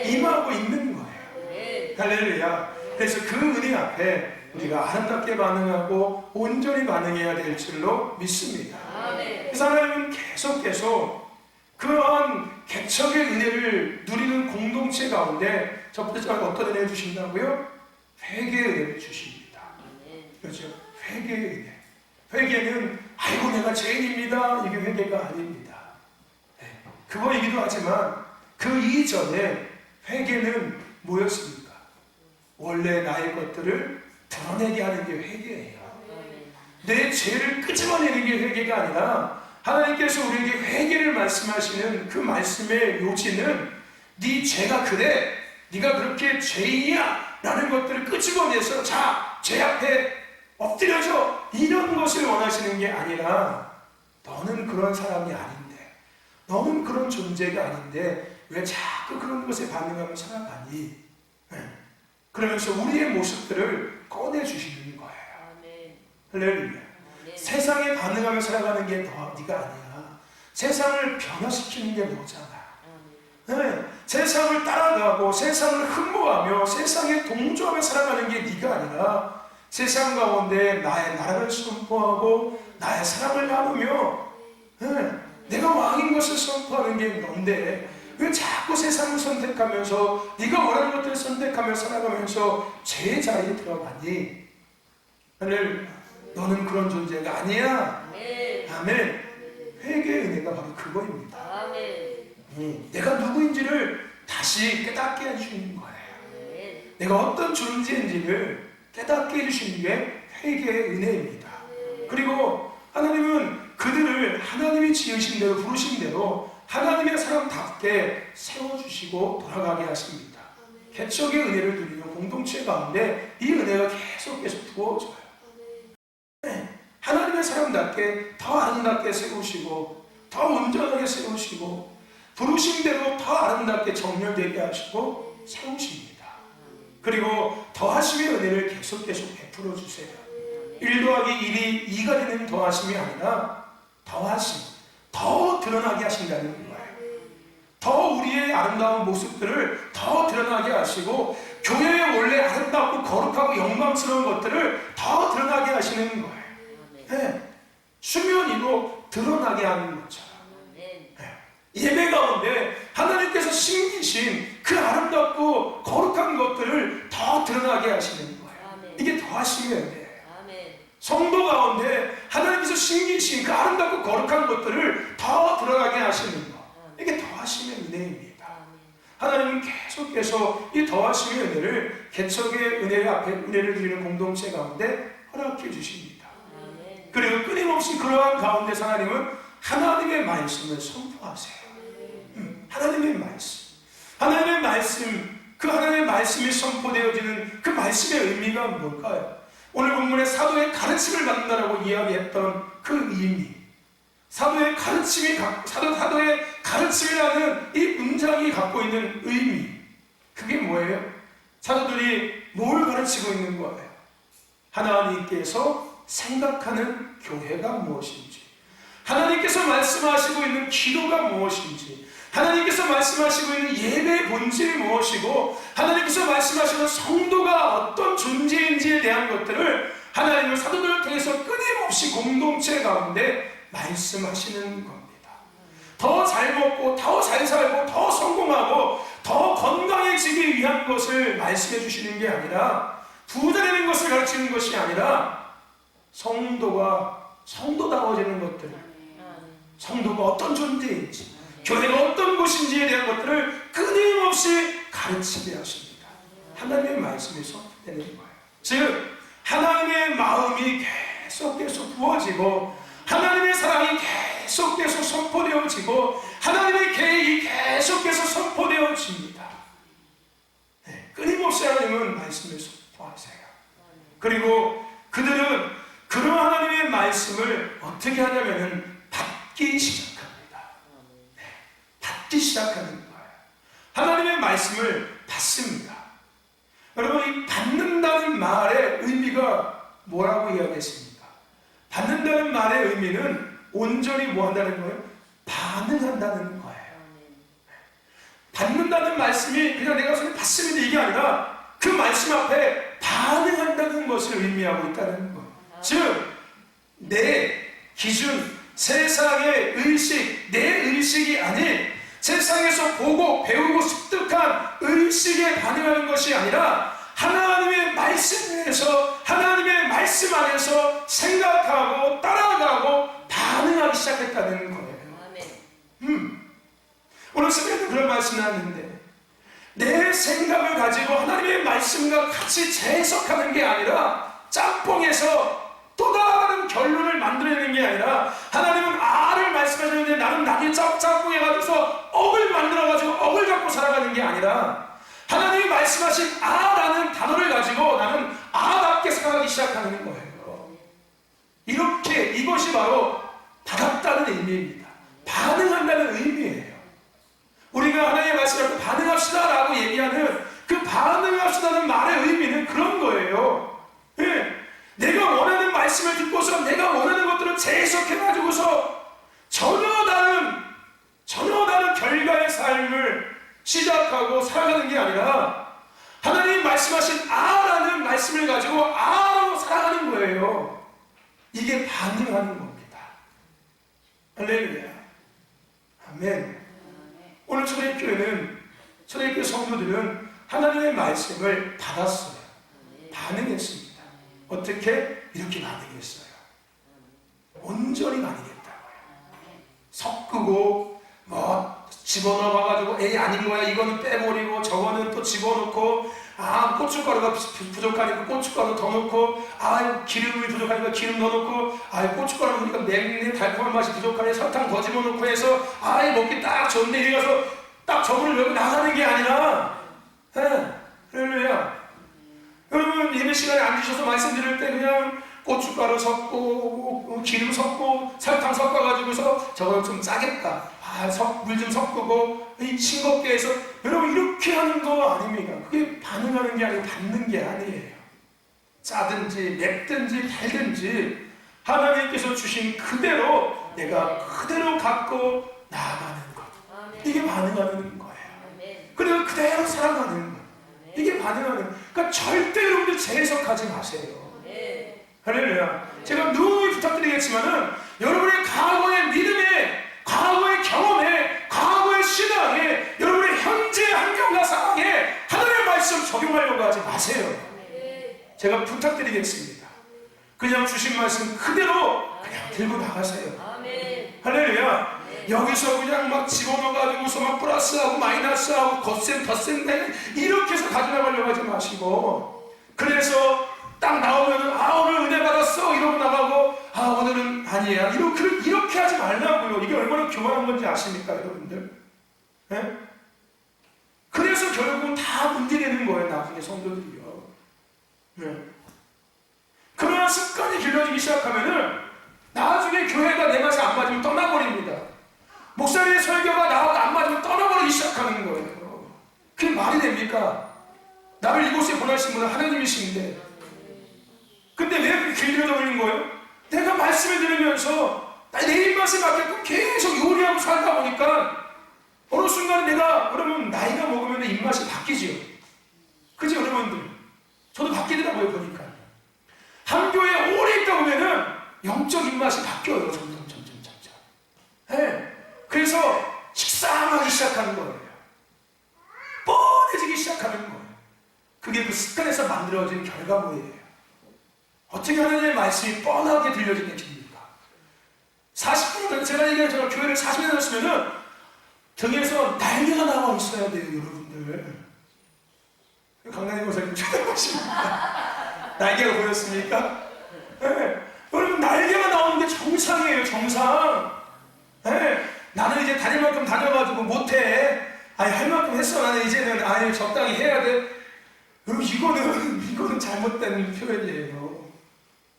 임하고 있는 거예요. 할렐루야. 그래서 그 은혜 앞에 우리가 아름답게 반응하고 온전히 반응해야 될 줄로 믿습니다. 그래서 하나님은 계속 그러한 개척의 은혜를 누리는 공동체 가운데 첫 번째로 어떤 은혜를 주신다고요? 회개의 은혜를 주십니다. 그렇죠? 회개의 은혜. 회개는 아이고 내가 죄인입니다, 이게 회개가 아닙니다. 그거이기도 하지만 그 이전에 회개는 뭐였습니까? 원래 나의 것들을 드러내게 하는 게 회개예요. 내 죄를 끄집어내는 게 회개가 아니라, 하나님께서 우리에게 회개를 말씀하시는 그 말씀의 요지는 네 죄가 그래, 네가 그렇게 죄인이야 라는 것들을 끄집어내서 자, 죄 앞에 엎드려져, 이런 것을 원하시는 게 아니라, 너는 그런 사람이 아닌데, 너는 그런 존재가 아닌데 왜 자꾸 그런 것에 반응하며 살아가니? 그러면서 우리의 모습들을 꺼내주시는 거예요. 할렐루야. 세상에 반응하며 살아가는 게 네가 아니야. 세상을 변화시키는 게 너잖아. 세상을 따라가고 세상을 흠모하며 세상에 동조하며 살아가는 게 네가 아니라, 세상 가운데 나의 나라를 선포하고 나의 사랑을 나누며 내가 왕인 것을 선포하는 게 너인데, 왜 자꾸 세상을 선택하면서 네가 원하는 것들을 선택하며 살아가면서 죄의 자리에 들어가니? 할렐루야. 너는 그런 존재가 아니야.
아멘.
아멘. 회개의 은혜가 바로 그거입니다.
아멘.
내가 누구인지를 다시 깨닫게 해주시는 거예요.
아멘.
내가 어떤 존재인지를 깨닫게 해주시는 게 회개의 은혜입니다. 그리고 하나님은 그들을 하나님이 지으신 대로 부르신 대로 하나님의 사람답게 세워주시고 돌아가게 하십니다. 개척의 은혜를 누리는 공동체 가운데 이 은혜가 계속 부어져요. 하나님의 사람답게 더 아름답게 세우시고 더 온전하게 세우시고 부르신 대로 더 아름답게 정렬되게 하시고 세우십니다. 그리고 더하심의 은혜를 계속 베풀어 주세요. 1 더하기 1이 2가 되는 더하심이 아니라 더하심, 더 드러나게 하신다는 거예요. 더 우리의 아름다운 모습들을 더 드러나게 하시고 교회의 원래 아름답고 거룩하고 영광스러운 것들을 더 드러나게 하시는 거예요. 네. 수면 위로 드러나게 하는 것처럼. 네. 예배 가운데 하나님께서 심기신 그 아름답고 거룩한 것들을 더 드러나게 하시는 거예요. 이게 더하심의 은혜예요. 성도 가운데 하나님께서 심기신 그 아름답고 거룩한 것들을 더 드러나게 하시는 것, 이게 더하심의 은혜입니다. 하나님은 계속해서 이 더하심의 은혜를 개척의 은혜 앞에 은혜를 드리는 공동체 가운데 허락해 주십니다. 그리고 끊임없이 그러한 가운데서 하나님은 하나님의 말씀을 선포하세요. 하나님의 말씀, 하나님의 말씀, 그 하나님의 말씀이 선포되어지는 그 말씀의 의미가 뭘까요? 오늘 본문에 사도의 가르침을 받는다라고 이야기했던 그 의미, 사도의 가르침이라는 이 문장이 갖고 있는 의미, 그게 뭐예요? 사도들이 뭘 가르치고 있는 거예요? 하나님께서 생각하는 교회가 무엇인지, 하나님께서 말씀하시고 있는 기도가 무엇인지, 하나님께서 말씀하시고 있는 예배의 본질이 무엇이고, 하나님께서 말씀하시는 성도가 어떤 존재인지에 대한 것들을 하나님은 사도들을 통해서 끊임없이 공동체 가운데 말씀하시는 겁니다. 더 잘 먹고 더 잘 살고 더 성공하고 더 건강해지기 위한 것을 말씀해 주시는 게 아니라, 부자 되는 것을 가르치는 것이 아니라 성도가 성도다워지는 것들, 성도가 어떤 존재인지, 교회가 어떤 곳인지에 대한 것들을 끊임없이 가르치게 하십니다. 하나님의 말씀이 선포되는 거예요. 즉 하나님의 마음이 계속 부어지고 하나님의 사랑이 계속 선포되어지고 하나님의 계획이 계속해서 선포되어집니다. 네, 끊임없이 하나님은 말씀을 선포하세요. 그리고 그들은 그런 하나님의 말씀을 어떻게 하냐면은 받기 시작합니다. 네, 받기 시작하는 거예요. 하나님의 말씀을 받습니다. 여러분, 이 받는다는 말의 의미가 뭐라고 이야기했습니까? 받는다는 말의 의미는 온전히 뭐 한다는 거예요? 반응한다는 거예요. 받는다는 말씀이 그냥 내가 손에 받습니다 이게 아니라 그 말씀 앞에 반응한다는 것을 의미하고 있다는 거예요. 즉, 내 기준, 세상의 의식, 내 의식이 아닌 세상에서 보고 배우고 습득한 의식에 반응하는 것이 아니라 하나님의 말씀에서, 하나님의 말씀 안에서 생각하고 따라가고 반응하기 시작했다는 거예요. 오늘 새벽에도 그런 말씀을 하는데, 내 생각을 가지고 하나님의 말씀과 같이 재해석하는 게 아니라 짬뽕에서 또 다른 결론을 만들어내는 게 아니라, 하나님은 아를 말씀하셨는데 나는 나중에 짬뽕해가지고서 억을 만들어가지고 억을 갖고 살아가는 게 아니라, 하나님이 말씀하신 아라는 단어를 가지고 나는 아답게 살아가기 시작하는 거예요. 이렇게, 이것이 바로 받았다는 의미입니다. 반응한다는 의미예요. 우리가 하나님의 말씀을 반응합시다 라고 얘기하는 그 반응합시다는 말의 의미는 그런 거예요. 네. 내가 원하는 말씀을 듣고서 내가 원하는 것들을 재해석해가지고서 전혀 다른 결과의 삶을 시작하고 살아가는 게 아니라, 하나님이 말씀하신 아라는 말씀을 가지고 아로 살아가는 거예요. 이게 반응하는 겁니다. 할렐루야. 아멘. 오늘 초대교회 성도들은 하나님의 말씀을 받았어요. 반응했습니다. 어떻게? 이렇게 반응했어요. 온전히 반응했다고요. 섞고 뭐 집어넣어 봐가지고 에이 아닌 거야 이거는 빼버리고 저거는 또 집어넣고 고춧가루가 부족하니까 고춧가루 더 넣고 기름이 부족하니까 기름 더 넣고 고춧가루 넣으니까 맹내 달콤한 맛이 부족하니 설탕 더 집어넣고 해서 먹기 딱 좋은데 이래 가서 딱 저분을 여기 나가는 게 아니라 할렐루야. 여러분 예배 시간에 앉으셔서 말씀 드릴 때 그냥 고춧가루 섞고 기름 섞고 설탕 섞어가지고서 저거는 좀 짜겠다 물 좀 섞고 싱겁게 해서 여러분 이렇게 하는 거 아닙니까? 그게 반응하는 게 아니고 받는 게 아니에요. 짜든지 맵든지 달든지 하나님께서 주신 그대로 내가 그대로 갖고 나아가는 것, 이게 반응하는 거예요. 그리고 그대로 살아가는 것, 이게 반응하는. 그러니까 절대 여러분들 재해석하지 마세요. 할렐루야. 제가 누누이 부탁드리겠지만은 여러분의 과거의 믿음에, 과거의 경험에, 과거의 신앙에, 여러분의 현재 환경과 상황에 하나님의 말씀 적용하려고 하지 마세요. 제가 부탁드리겠습니다. 그냥 주신 말씀 그대로 그냥 들고 나가세요. 할렐루야. 여기서 그냥 막 집어넣어가지고서 막 플러스하고 마이너스하고 덧셈 덧셈 이렇게 해서 가져나가려고 하지 마시고, 그래서 딱 나오면은 오늘 은혜 받았어 이러고 나가고 오늘은 아니야 이렇게 하지 말라고요. 이게 얼마나 교만한 건지 아십니까 여러분들? 네? 그래서 결국은 다 문제되는 거예요 나중에 성도들이요. 네. 그러나 습관이 길러지기 시작하면은 나중에 교회가 내 맛에 안 맞으면 떠나버립니다. 목사님의 설교가 나하고 안 맞으면 떠나버리기 시작하는 거예요. 그게 말이 됩니까? 나를 이곳에 보내신 분은 하나님이신데, 근데 왜 그렇게 길들여져 버리는 거예요? 내가 말씀을 들으면서 내 입맛에 맞게끔 계속 요리하고 살다 보니까 어느 순간 여러분 나이가 먹으면 입맛이 바뀌죠. 그죠 여러분들? 저도 바뀌더라고요 보니까. 한 교회에 오래 있다 보면은 영적 입맛이 바뀌어요. 점점. 네. 그래서 식상하기 시작하는 거예요. 뻔해지기 시작하는 거예요. 그게 그 습관에서 만들어진 결과물이에요. 어떻게 하나님의 말씀이 뻔하게 들려지는 길입니까? 40분, 제가 얘기한 제가 교회를 40년 했으면은 등에서 날개가 나와 있어야 돼요, 여러분들. 강남의 목사님 쳐다보십니까? 날개가 보였습니까? 네. 여러분, 날개가 나오는 게 정상이에요, 정상. 네. 나는 이제 다닐 만큼 다녀가지고 못해. 할 만큼 했어. 나는 이제는 적당히 해야 돼. 여러분, 이거는 잘못된 표현이에요.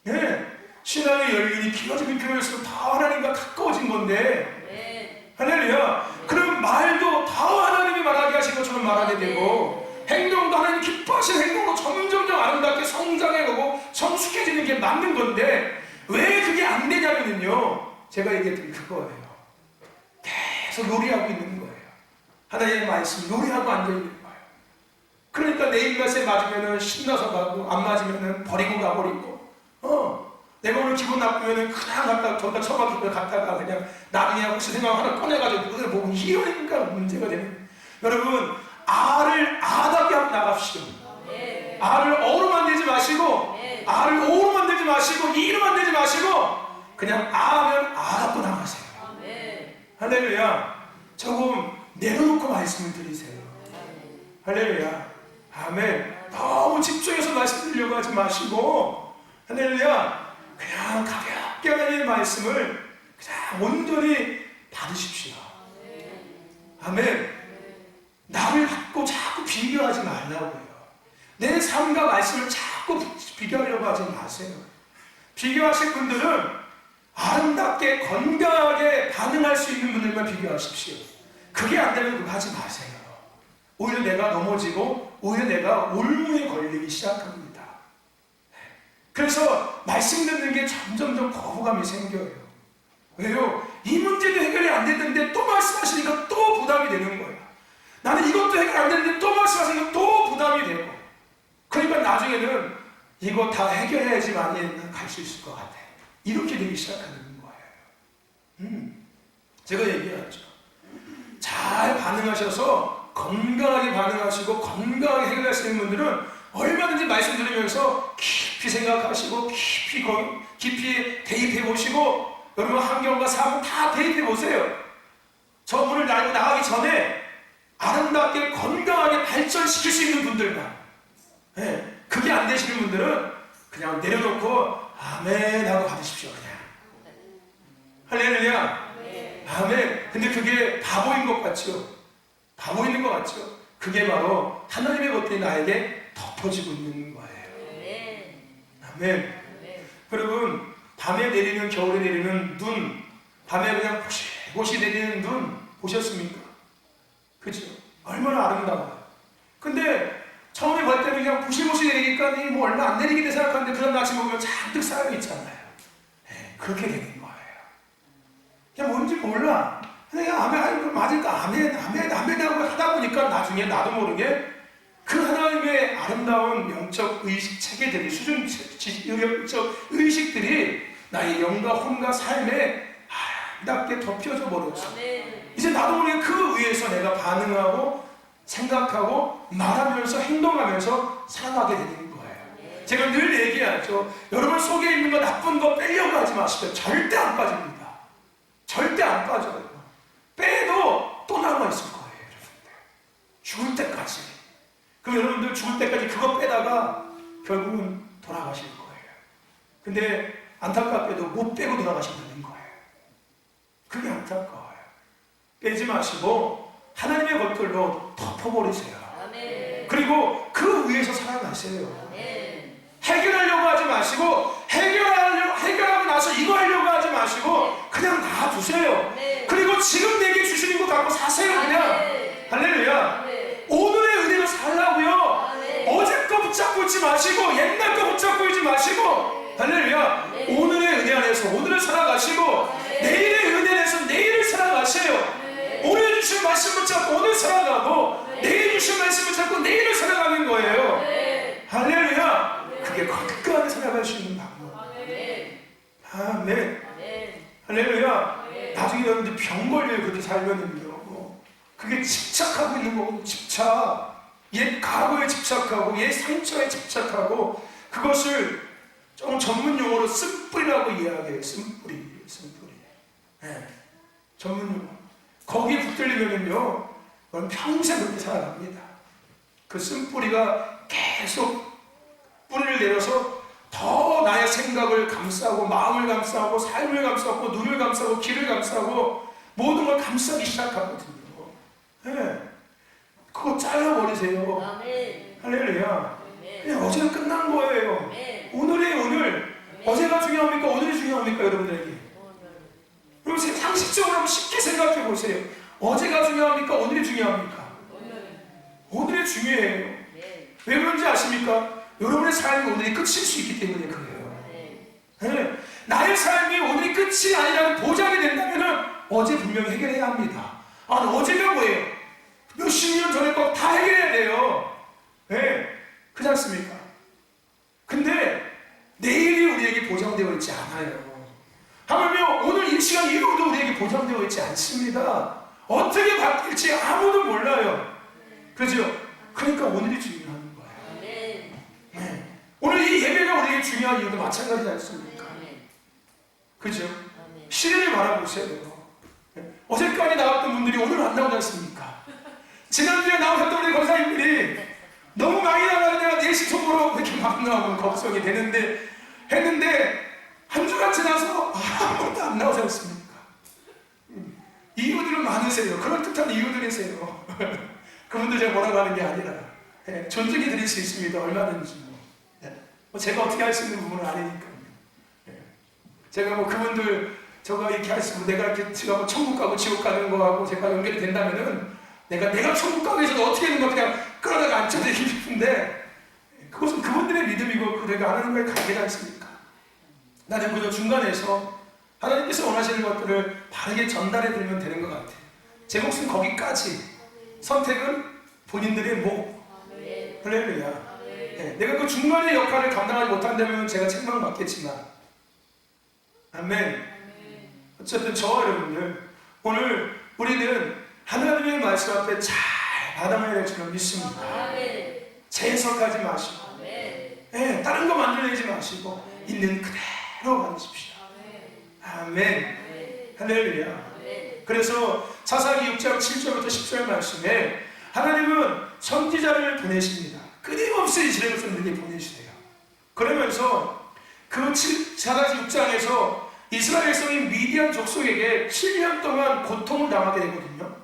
네. 신앙의 열린이 길어지는 교회에서 다 하나님과 가까워진 건데, 할렐루야. 그럼 말도 다 하나님이 말하게 하신 것처럼 말하게 되고, 행동도 하나님 기뻐하신 행동으로 점점 아름답게 성장해가고 성숙해지는 게 맞는 건데, 왜 그게 안 되냐면요, 제가 얘기했던 그거예요. 계속 요리하고 있는 거예요. 하나님의 말씀 요리하고 앉아있는 거예요. 그러니까 내 입맛에 맞으면은 신나서 가고, 안 맞으면은 버리고 가버리고, 내가 오늘 기분 나쁘면은 그냥 저기다 처박히고 갔다가 그냥 나중에 혹시 생각 하나 꺼내가지고 그걸 보고 이러니까 문제가 되는. 여러분, 알을 아답게 하고 나갑시다. 알을 어로 만들지 마시고, 알을 오로 만들지 마시고, 이로 만들지 마시고, 그냥 아면 아답고 나가세요. 할렐루야. 조금 내려놓고 말씀을 드리세요. 할렐루야. 아멘. 너무 집중해서 말씀 드리려고 하지 마시고, 할렐루야. 그냥 가볍게 하나님의 말씀을 그냥 온전히 받으십시오. 아멘. 나를 갖고 자꾸 비교하지 말라고요. 내 삶과 말씀을 자꾸 비교하려고 하지 마세요. 비교하실 분들은 아름답게 건강하게 반응할 수 있는 분들만 비교하십시오. 그게 안 되면 그거 하지 마세요. 오히려 내가 넘어지고 오히려 내가 올무에 걸리기 시작합니다. 그래서 말씀 듣는 게 점점 거부감이 생겨요. 왜요? 이 문제도 해결이 안 됐는데 또 말씀하시니까 또 부담이 되는 거예요. 나는 이것도 해결 안 됐는데 또 말씀하시니까 또 부담이 되고, 그러니까 나중에는 이거 다 해결해야지 많이 갈 수 있을 것 같아. 이렇게 되기 시작하는 거예요. 제가 얘기하죠. 잘 반응하셔서 건강하게 반응하시고 건강하게 해결하시는 분들은 얼마든지 말씀 들으면서 깊이 생각하시고 깊이 대입해 보시고 여러분 환경과 삶을 다 대입해 보세요. 저 문을 나가기 전에 아름답게 건강하게 발전시킬 수 있는 분들만, 그게 안 되시는 분들은 그냥 내려놓고 아멘 하고 받으십시오. 그냥 할렐루야. 아멘. 근데 그게 바보인 것 같죠? 바보인 것 같죠? 그게 바로 하나님의 것들이 나에게 덮어지고 있는 거예요. 아멘. 여러분, 밤에 내리는, 겨울에 내리는 눈, 밤에 그냥 고시고시 내리는 눈 보셨습니까? 그죠? 얼마나 아름다워요. 근데 처음에 볼 때는 그냥 부시부시 내리니까 뭐 얼마 안 내리겠다 생각하는데 그 다음 아침에 보면 잔뜩 쌓여있잖아요. 그렇게 되는 거예요. 그냥 뭔지 몰라. 그냥 아멘, 맞을까? 아멘 하고 하다 보니까 나중에 나도 모르게 그 하나님의 아름다운 영적 의식 체계들이, 영적 의식들이 나의 영과 혼과 삶에 아름답게 덮여져 버렸어. 이제 나도 모르게 그 위에서 내가 반응하고 생각하고 말하면서 행동하면서 살아가게 되는 거예요. 제가 늘 얘기하죠. 여러분 속에 있는 거 나쁜 거 빼려고 하지 마시고 절대 안 빠집니다. 절대 안 빠져요. 빼도 또 남아있을 거예요. 여러분들 죽을 때까지. 그럼 여러분들 죽을 때까지 그거 빼다가 결국은 돌아가실 거예요. 근데 안타깝게도 못 빼고 돌아가신다는 거예요. 그게 안타까워요. 빼지 마시고 하나님의 것들로 덮어버리세요. 그리고 그 위에서 살아가세요. 해결하려고 하지 마시고 해결하고 나서 이거 하려고 하지 마시고 그냥 놔두세요. 그리고 지금 내게 주시는 거 갖고 사세요. 그냥 할렐루야. 오늘의 은혜로 살라고요. 어제 거 붙잡고 있지 마시고 옛날 거 붙잡고 있지 마시고 할렐루야. 오늘의 은혜 안에서 오늘을 살아가시고 내일의 은혜 안에서 내일을 살아가세요. 오늘 주신 말씀 붙잡고 오늘 살아가고 내일 주신 말씀 붙잡고 내일을 살아가는 거예요. 할렐루야. 그게 건강하게 살아갈 수 있는 방법. 아멘. 할렐루야. 나중에 여러분들 병 걸려요. 그렇게 살면은요. 그게 집착하고 있는 거고, 집착. 옛 과거에 집착하고, 옛 상처에 집착하고, 그것을 좀 전문 용어로 쓴뿌리라고 이야기해요. 쓴뿌리. 전문 용어. 거기에 붙들리면은요, 그건 평생 그렇게 살아갑니다. 그 쓴뿌리가 계속 뿌리를 내려서 더 나의 생각을 감싸고, 마음을 감싸고, 삶을 감싸고, 눈을 감싸고, 귀를 감싸고, 모든 걸 감싸기 시작하거든요. 그거 잘라버리세요. 할렐루야. 그냥 어제는 끝난 거예요. 오늘이 오늘. 어제가 중요합니까? 오늘이 중요합니까? 여러분들에게. 그럼 상식적으로 한번 쉽게 생각해 보세요. 어제가 중요합니까? 오늘이 중요합니까? 오늘이 중요해요. 왜 그런지 아십니까? 여러분의 삶이 오늘이 끝일 수 있기 때문에 그래요. 나의 삶이 오늘이 끝이 아니라는 보장이 된다면 어제 분명히 해결해야 합니다. 어제가 뭐예요? 몇십 년 전에 거 다 해결해야 돼요. 그렇지 않습니까? 근데 내일이 우리에게 보장되어 있지 않아요. 하물며 오늘 이 시간 이후도 우리에게 보장되어 있지 않습니다. 어떻게 바뀔지 아무도 몰라요. 그죠? 그러니까 오늘이 중요한 거예요. 오늘 이 예배가 우리에게 중요한 이유도 마찬가지지 않습니까? 그죠? 시대를 바라보세요. 어제까지 나왔던 분들이 오늘 안 나오지 않습니까? 지난주에 나오셨던 우리 권사님들이 너무 많이 나가는 데가 4시 톡으로 이렇게 막 나오고 걱정이 되는데 했는데 한 주간 지나서 아무도 안 나오지 않습니까? 이유들은 많으세요. 그럴듯한 이유들이세요. 그분들 제가 뭐라고 하는 게 아니라 존중해 드릴 수 있습니다. 얼마든지. 제가 어떻게 할 수 있는 부분은 아니니까요. 제가 뭐 그분들 저가 이렇게 할 수 있고 내가 이렇게 제가 뭐 천국 가고 지옥 가는 거하고 제가 연결이 된다면은 내가 천국 가고 있어도 어떻게 되는 거 그냥 끌어다가 앉혀드리고 싶은데 그것은 그분들의 믿음이고 내가 하나님과의 관계지 않습니까? 나는 그저 중간에서 하나님께서 원하시는 것들을 바르게 전달해 드리면 되는 것 같아요. 제 몫은 거기까지. 선택은 본인들의 목. 할렐루야. 내가 그 중간의 역할을 감당하지 못한다면 제가 책망받겠지만 아멘. 어쨌든 저와 여러분들 오늘 우리는 하나님의 말씀 앞에 잘 받아야 될 줄을 믿습니다. 재해석하지 마시고 예, 다른 거 만들어내지 마시고 있는 그대로 받으십시오. 아멘. 할렐루야. 그래서 사사기 6장 7절부터 10절 말씀에 하나님은 선지자를 보내십니다. 끊임없이 이스라엘에서 늘게 보내시세요. 그러면서 그 사사기 6장에서 이스라엘 백성이 미디안 족속에게 7년 동안 고통을 당하게 되거든요.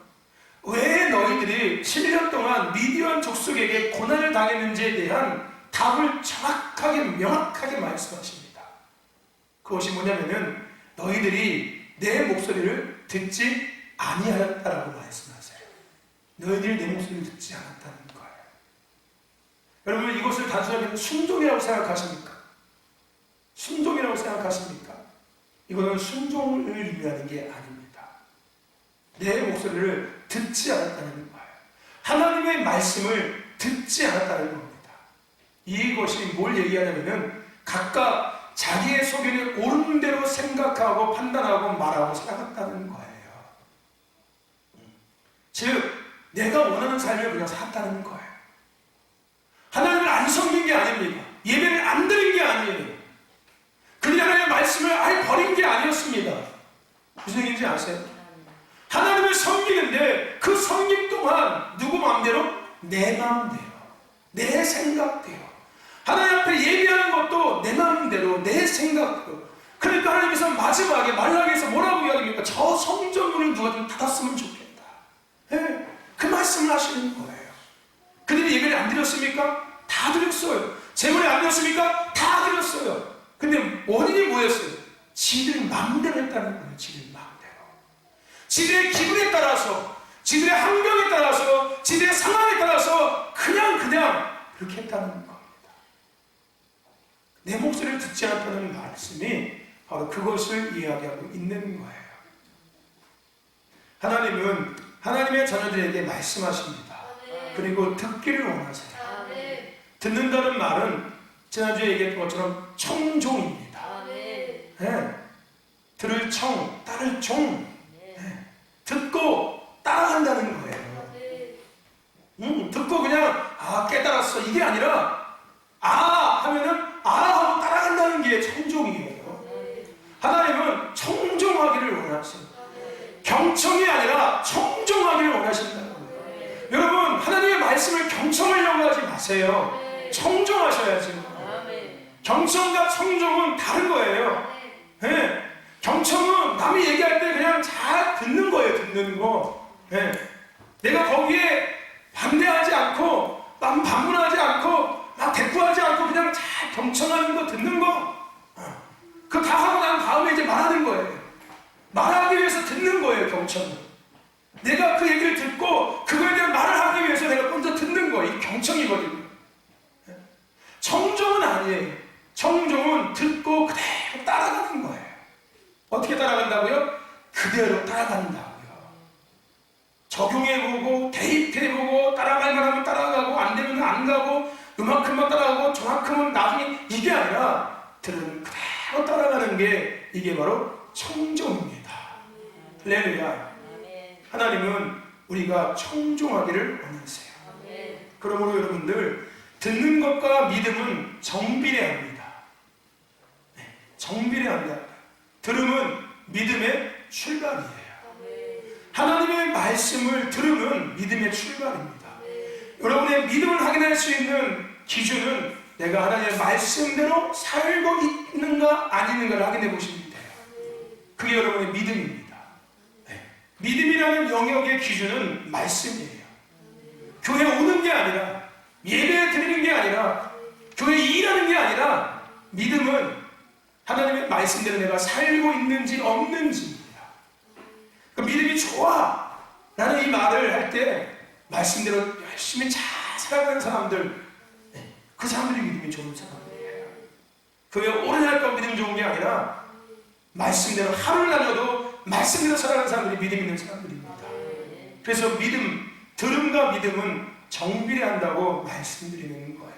왜 너희들이 7년 동안 미디안 족속에게 고난을 당했는지에 대한 답을 정확하게 명확하게 말씀하십니다. 그것이 뭐냐면은 너희들이 내 목소리를 듣지 아니하였다라고 말씀하세요. 너희들이 내 목소리를 듣지 않았다는 거예요. 여러분 이것을 단순하게 순종이라고 생각하십니까? 순종이라고 생각하십니까? 이거는 순종을 의미하는 게 아닙니다. 내 목소리를 듣지 않았다는 거예요. 하나님의 말씀을 듣지 않았다는 겁니다. 이것이 뭘 얘기하냐면은 각각 자기의 소견이 옳은 대로 생각하고 판단하고 말하고 살아갔다는 거예요. 즉 내가 원하는 삶을 그냥 살았다는 거예요. 하나님을 안 섬긴 게 아닙니다. 예배를 안 드린 게 아니에요. 그냥 하나님의 말씀을 아예 버린 게 아니었습니다. 무슨 얘기인지 아세요? 하나님을 섬기는데 그 섬김 동안 누구 마음대로? 내 마음대로, 내 생각대로. 하나님 앞에 예배하는 것도 내 마음대로, 내 생각대로. 그러니까 하나님께서 마지막에 말라기에서 뭐라고 이야기합니까? 저 성전문을 누가 좀 닫았으면 좋겠다. 네, 그 말씀을 하시는 거예요. 그들이 예배를 안 드렸습니까? 다 드렸어요. 제물을 안 드렸습니까? 다 드렸어요. 근데 원인이 뭐였어요? 지들 마음대로 했다는 거예요. 지들 마음대로. 지들의 기분에 따라서, 지들의 환경에 따라서, 지들의 상황에 따라서 그냥 그렇게 했다는 겁니다. 내 목소리를 듣지 않았다는 말씀이 바로 그것을 이야기하고 있는 거예요. 하나님은 하나님의 자녀들에게 말씀하십니다. 그리고 듣기를 원하세요. 듣는다는 말은 지난주에 얘기했던 것처럼 청종입니다. 네. 들을 청, 따를 종. 네. 듣고 따라간다는 거예요. 듣고 그냥 깨달았어 이게 아니라 하면은 하고 따라간다는 게 청종이에요. 하나님은 청종하기를 원하세요. 경청이 아니라 청종하기를 원하신다는 거예요. 여러분 하나님의 말씀을 경청하려고 하지 마세요. 청종하셔야죠. 경청과 청종은 다른 거예요. 네. 경청은 남이 얘기할 때 그냥 잘 듣는 거예요. 듣는 거. 네. 내가 거기에 반대하지 않고 남 반문하지 않고 막 대꾸하지 않고 그냥 잘 경청하는 거 듣는 거. 그거 다 하고 난 다음에 이제 말하는 거예요. 말하기 위해서 듣는 거예요. 경청은. 내가 그 얘기를 듣고 그거에 대한 말을 하기 위해서 내가 먼저 듣는 거예요. 이 경청이거든요. 청종은 아니에요. 청종은 듣고 그대로 따라가는 거예요. 어떻게 따라간다고요? 그대로 따라간다고요. 적용해보고 대입해보고 따라갈 만하면 따라가고 안 되면 안 가고 요만큼만 따라가고 저만큼은 나중에 이게 아니라 들은 그대로 따라가는 게 이게 바로 청종입니다. 할렐루야. 하나님은 우리가 청종하기를 원하세요. 그러므로 여러분들 듣는 것과 믿음은 정비례 합니다. 정비례 합니다. 들음은 믿음의 출발이에요. 하나님의 말씀을 들으면 믿음의 출발입니다. 여러분의 믿음을 확인할 수 있는 기준은 내가 하나님의 말씀대로 살고 있는가 아니는가를 확인해 보시면 돼요. 그게 여러분의 믿음입니다. 믿음이라는 영역의 기준은 말씀이에요. 교회 오는 게 아니라 예배 드리는 게 아니라 교회 일하는 게 아니라 믿음은 하나님의 말씀대로 내가 살고 있는지 없는지입니다. 그 믿음이 좋아 라는 이 말을 할 때 말씀대로 열심히 잘 살아가는 사람들, 그 사람들이 믿음이 좋은 사람들이에요. 교회 오래 할까 믿음이 좋은 게 아니라 말씀대로 하루를 다녀도 말씀대로 살아가는 사람들이 믿음 있는 사람들입니다. 그래서 믿음, 들음과 믿음은 정비례한다고 말씀드리는 거예요.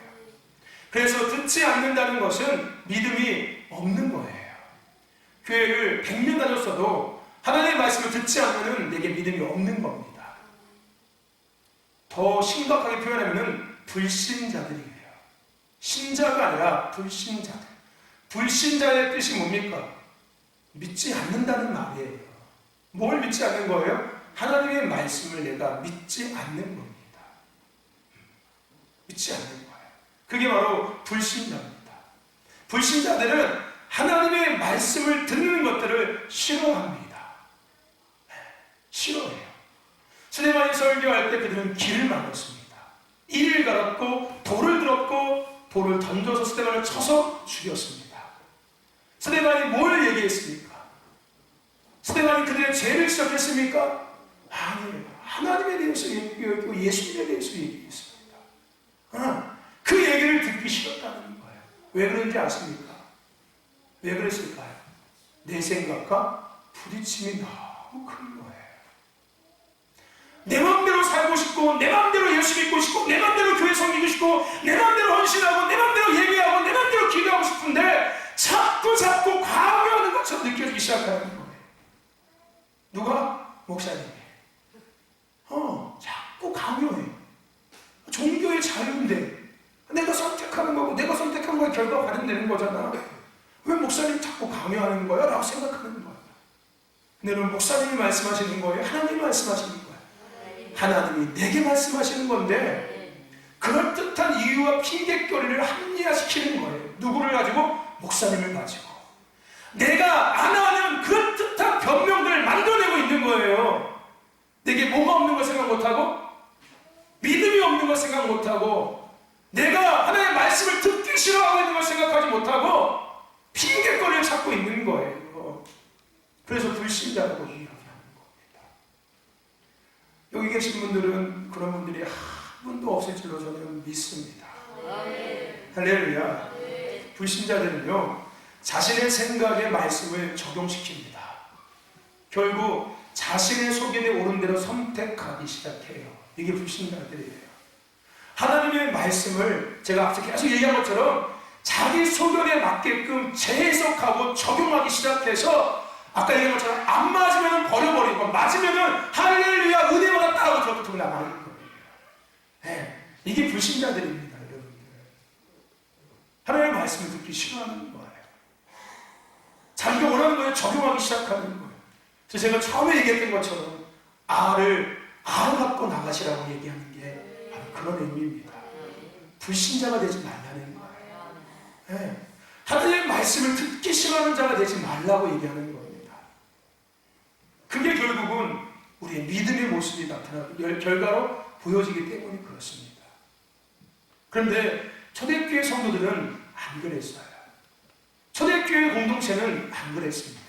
그래서 듣지 않는다는 것은 믿음이 없는 거예요. 교회를 100년 다녔어도 하나님의 말씀을 듣지 않으면 내게 믿음이 없는 겁니다. 더 심각하게 표현하면 불신자들이에요. 신자가 아니라 불신자들. 불신자의 뜻이 뭡니까? 믿지 않는다는 말이에요. 뭘 믿지 않는 거예요? 하나님의 말씀을 내가 믿지 않는 겁니다. 믿지 않는 거예요. 그게 바로 불신자입니다. 불신자들은 하나님의 말씀을 듣는 것들을 싫어합니다. 싫어해요. 스데반이 설교할 때 그들은 길을 막았습니다. 이를 갈았고 돌을 들었고 돌을 던져서 스데반을 쳐서 죽였습니다. 스데반이 뭘 얘기했습니까? 스데반이 그들의 죄를 지적했습니까? 아니에요. 하나님에 대해서 얘기했고 예수님에 대해서 얘기했습니다. 그 얘기를 듣기 싫었다는 거예요. 왜 그런지 아십니까? 왜 그랬을까요? 내 생각과 부딪힘이 너무 큰 거예요. 내 맘대로 살고 싶고 내 맘대로 예수 믿고 싶고 내 맘대로 교회 섬기고 싶고 내 맘대로 헌신하고 내 맘대로 예배하고 내 맘대로 기도하고 싶은데 자꾸 강요하는 것처럼 느껴지기 시작하는 거예요. 누가? 목사님이. 자꾸 강요해. 종교의 자유인데 내가 선택하는 거고 내가 선택한 거에 결과가 발현되는 거잖아. 왜 목사님 자꾸 강요하는 거야? 라고 생각하는 거야. 근데 여러분, 목사님이 말씀하시는 거예요? 하나님이 말씀하시는 거예요? 하나님이 내게 말씀하시는 건데 그럴듯한 이유와 핑계거리를 합리화시키는 거예요. 누구를 가지고? 목사님을 가지고. 내가 안 하는 그럴듯한 변명들을 만들어내고 있는 거예요. 내게 뭐가 없는 걸 생각 못하고 믿음이 없는 걸 생각 못하고 내가 하나님의 말씀을 듣기 싫어하고 있는 걸 생각하지 못하고 핑계거리를 찾고 있는 거예요. 그래서 불신자라고 이야기하는 겁니다. 여기 계신 분들은 그런 분들이 한 분도 없을 줄로 저는 믿습니다. 할렐루야. 불신자들은요, 자신의 생각에 말씀을 적용시킵니다. 결국 자신의 소견에 오른 대로 선택하기 시작해요. 이게 불신자들이에요. 하나님의 말씀을 제가 앞서 계속 얘기한 것처럼 자기 소견에 맞게끔 재해석하고 적용하기 시작해서 아까 얘기한 것처럼 안 맞으면 버려버리고 맞으면 할렐루야 은혜 받았다 하고 저부터 나가는 거예요. 네, 이게 불신자들입니다. 여러분들. 하나님의 말씀을 듣기 싫어하는 거예요. 자기가 원하는 거에 적용하기 시작하는 거예요. 그래서 제가 처음에 얘기했던 것처럼 알을 갖고 나가시라고 얘기하는 게 바로 그런 의미입니다. 불신자가 되지 말라는 거예요. 네. 하나님의 말씀을 듣기 싫어하는 자가 되지 말라고 얘기하는 겁니다. 그게 결국은 우리의 믿음의 모습이 나타나고 결과로 보여지기 때문에 그렇습니다. 그런데 초대교회 성도들은 안 그랬어요. 초대교회 공동체는 안 그랬습니다.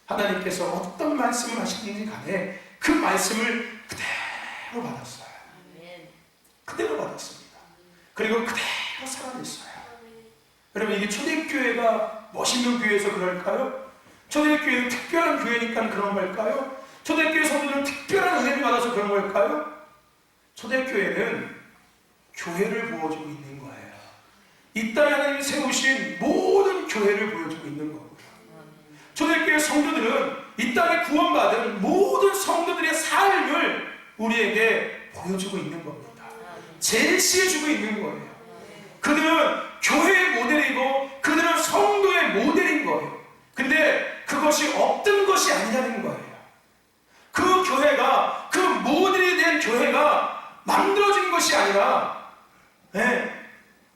하나님께서 어떤 말씀을 하시는지 간에 그 말씀을 그대로 받았어요. 그대로 받았습니다. 그리고 그대로 살아냈어요. 여러분, 이게 초대교회가 멋있는 교회에서 그럴까요? 초대교회는 특별한 교회니까 그런 걸까요? 초대교회 성도들은 특별한 은혜를 받아서 그런 걸까요? 초대교회는 교회를 보여주고 있는 거예요. 이 땅에 하나님이 세우신 모든 교회를 보여주고 있는 거고요. 초대교회 성도들은 이 땅에 구원받은 모든 성도들의 삶을 우리에게 보여주고 있는 겁니다. 제시해주고 있는 거예요. 그들은 교회의 모델이고 그들은 성도의 모델인 거예요. 근데 그것이 없던 것이 아니라는 거예요. 그 교회가, 그 모델이 된 교회가 만들어진 것이 아니라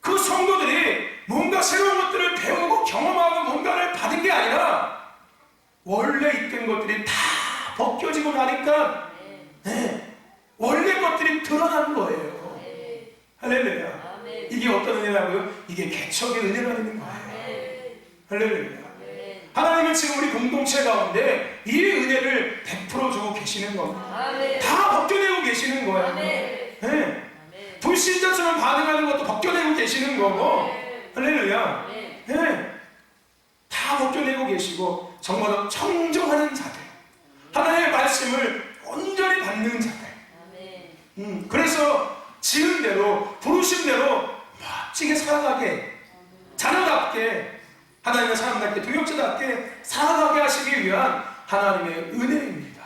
그 성도들이 뭔가 새로운 것들을 배우고 경험하고 뭔가를 받은 게 아니라 원래 있던 것들이 다 벗겨지고 나니까 원래 것들이 드러난 거예요. 할렐루야. 이게 어떤 은혜라고요? 이게 개척의 은혜라는 거예요. 할렐루야. 하나님은 지금 우리 공동체 가운데 이 은혜를 베풀어 주고 계시는 겁니다. 다 벗겨내고 계시는 거예요. 불신자처럼 반응하는 것도 벗겨내고 계시는 거고, 할렐루야. 다 벗겨내고 계시고 정말로 청정하는 자들, 하나님의 말씀을 온전히 받는 자들. 그래서 지은 대로, 부르신 대로 멋지게 살아가게, 자녀답게, 하나님의 사람답게, 동역자답게 살아가게 하시기 위한 하나님의 은혜입니다.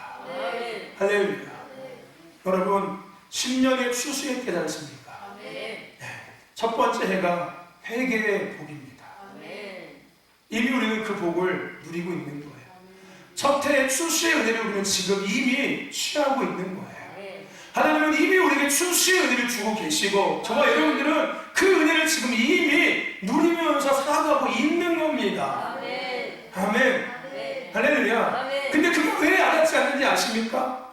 할렐루야. 여러분, 10년의 추수의 깨지 않습니까? 첫 번째 해가 회개의 복입니다.
아멘.
이미 우리는 그 복을 누리고 있는 거예요. 첫 해의 출시의 은혜를 우리는 지금 이미 취하고 있는 거예요. 하나님은 이미 우리에게 출시의 은혜를 주고 계시고 저와 여러분들은 그 은혜를 지금 이미 누리면서 살아가고 있는 겁니다.
아멘.
아멘. 할렐루야.
아멘.
근데 그게 왜 와닿지 않는지 아십니까?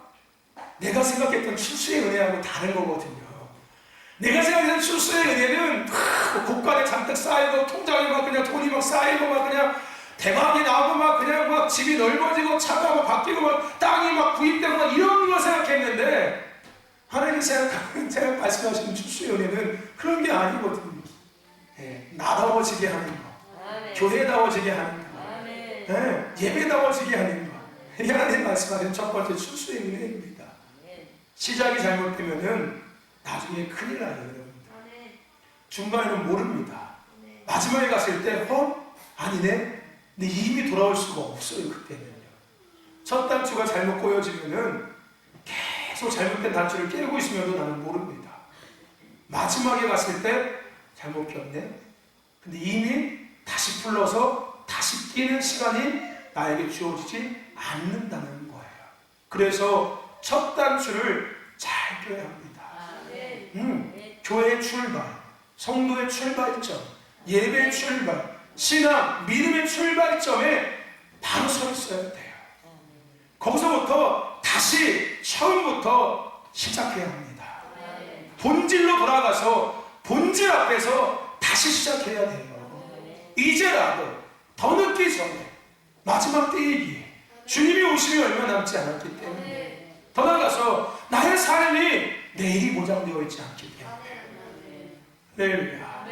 내가 생각했던 출시의 은혜하고 다른 거거든요. 내가 생각했던 출시의 은혜는 국가에 잔뜩 쌓이고 통장에 막 그냥 돈이 막 쌓이고 막 그냥 대박이 나고 막 그냥 막 집이 넓어지고 차가 막 바뀌고 막 땅이 막 구입되고 막 이런 거 생각했는데 하나님이 제가 말씀하시는 출시의 은혜는 그런 게 아니거든요. 예, 나다워지게 하는 거,
아멘.
교회다워지게 하는 거,
아멘.
예, 예배다워지게 하는 거. 이게 하나님 말씀하시는 첫 번째 출시의 은혜입니다.
아멘.
시작이 잘못되면은 나중에 큰일 나요, 여러분. 중간에는 모릅니다. 마지막에 갔을 때, 아니네? 근데 이미 돌아올 수가 없어요, 그때는요. 첫 단추가 잘못 꼬여지면은 계속 잘못된 단추를 깨고 있으면도 나는 모릅니다. 마지막에 갔을 때 잘못 꼈네. 근데 이미 다시 풀러서 다시 끼는 시간이 나에게 주어지지 않는다는 거예요. 그래서 첫 단추를 잘 껴야 합니다. 교회의 출발, 성도의 출발점, 예배의 출발, 신앙, 믿음의 출발점에 바로 서 있어야 돼요. 거기서부터 다시 처음부터 시작해야 합니다. 본질로 돌아가서 본질 앞에서 다시 시작해야 돼요. 이제라도 더 늦기 전에 마지막 때이기에 주님이 오심이 얼마 남지 않았기 때문에 더 나아가서 나의 삶이 내일이 보장되어 있지 않기 때문에 할렐루야.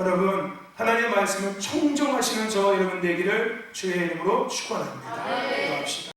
여러분 하나님의 말씀은 청정하시는 저와 여러분 되기를 주의 이름으로 축원합니다. 기도합시다.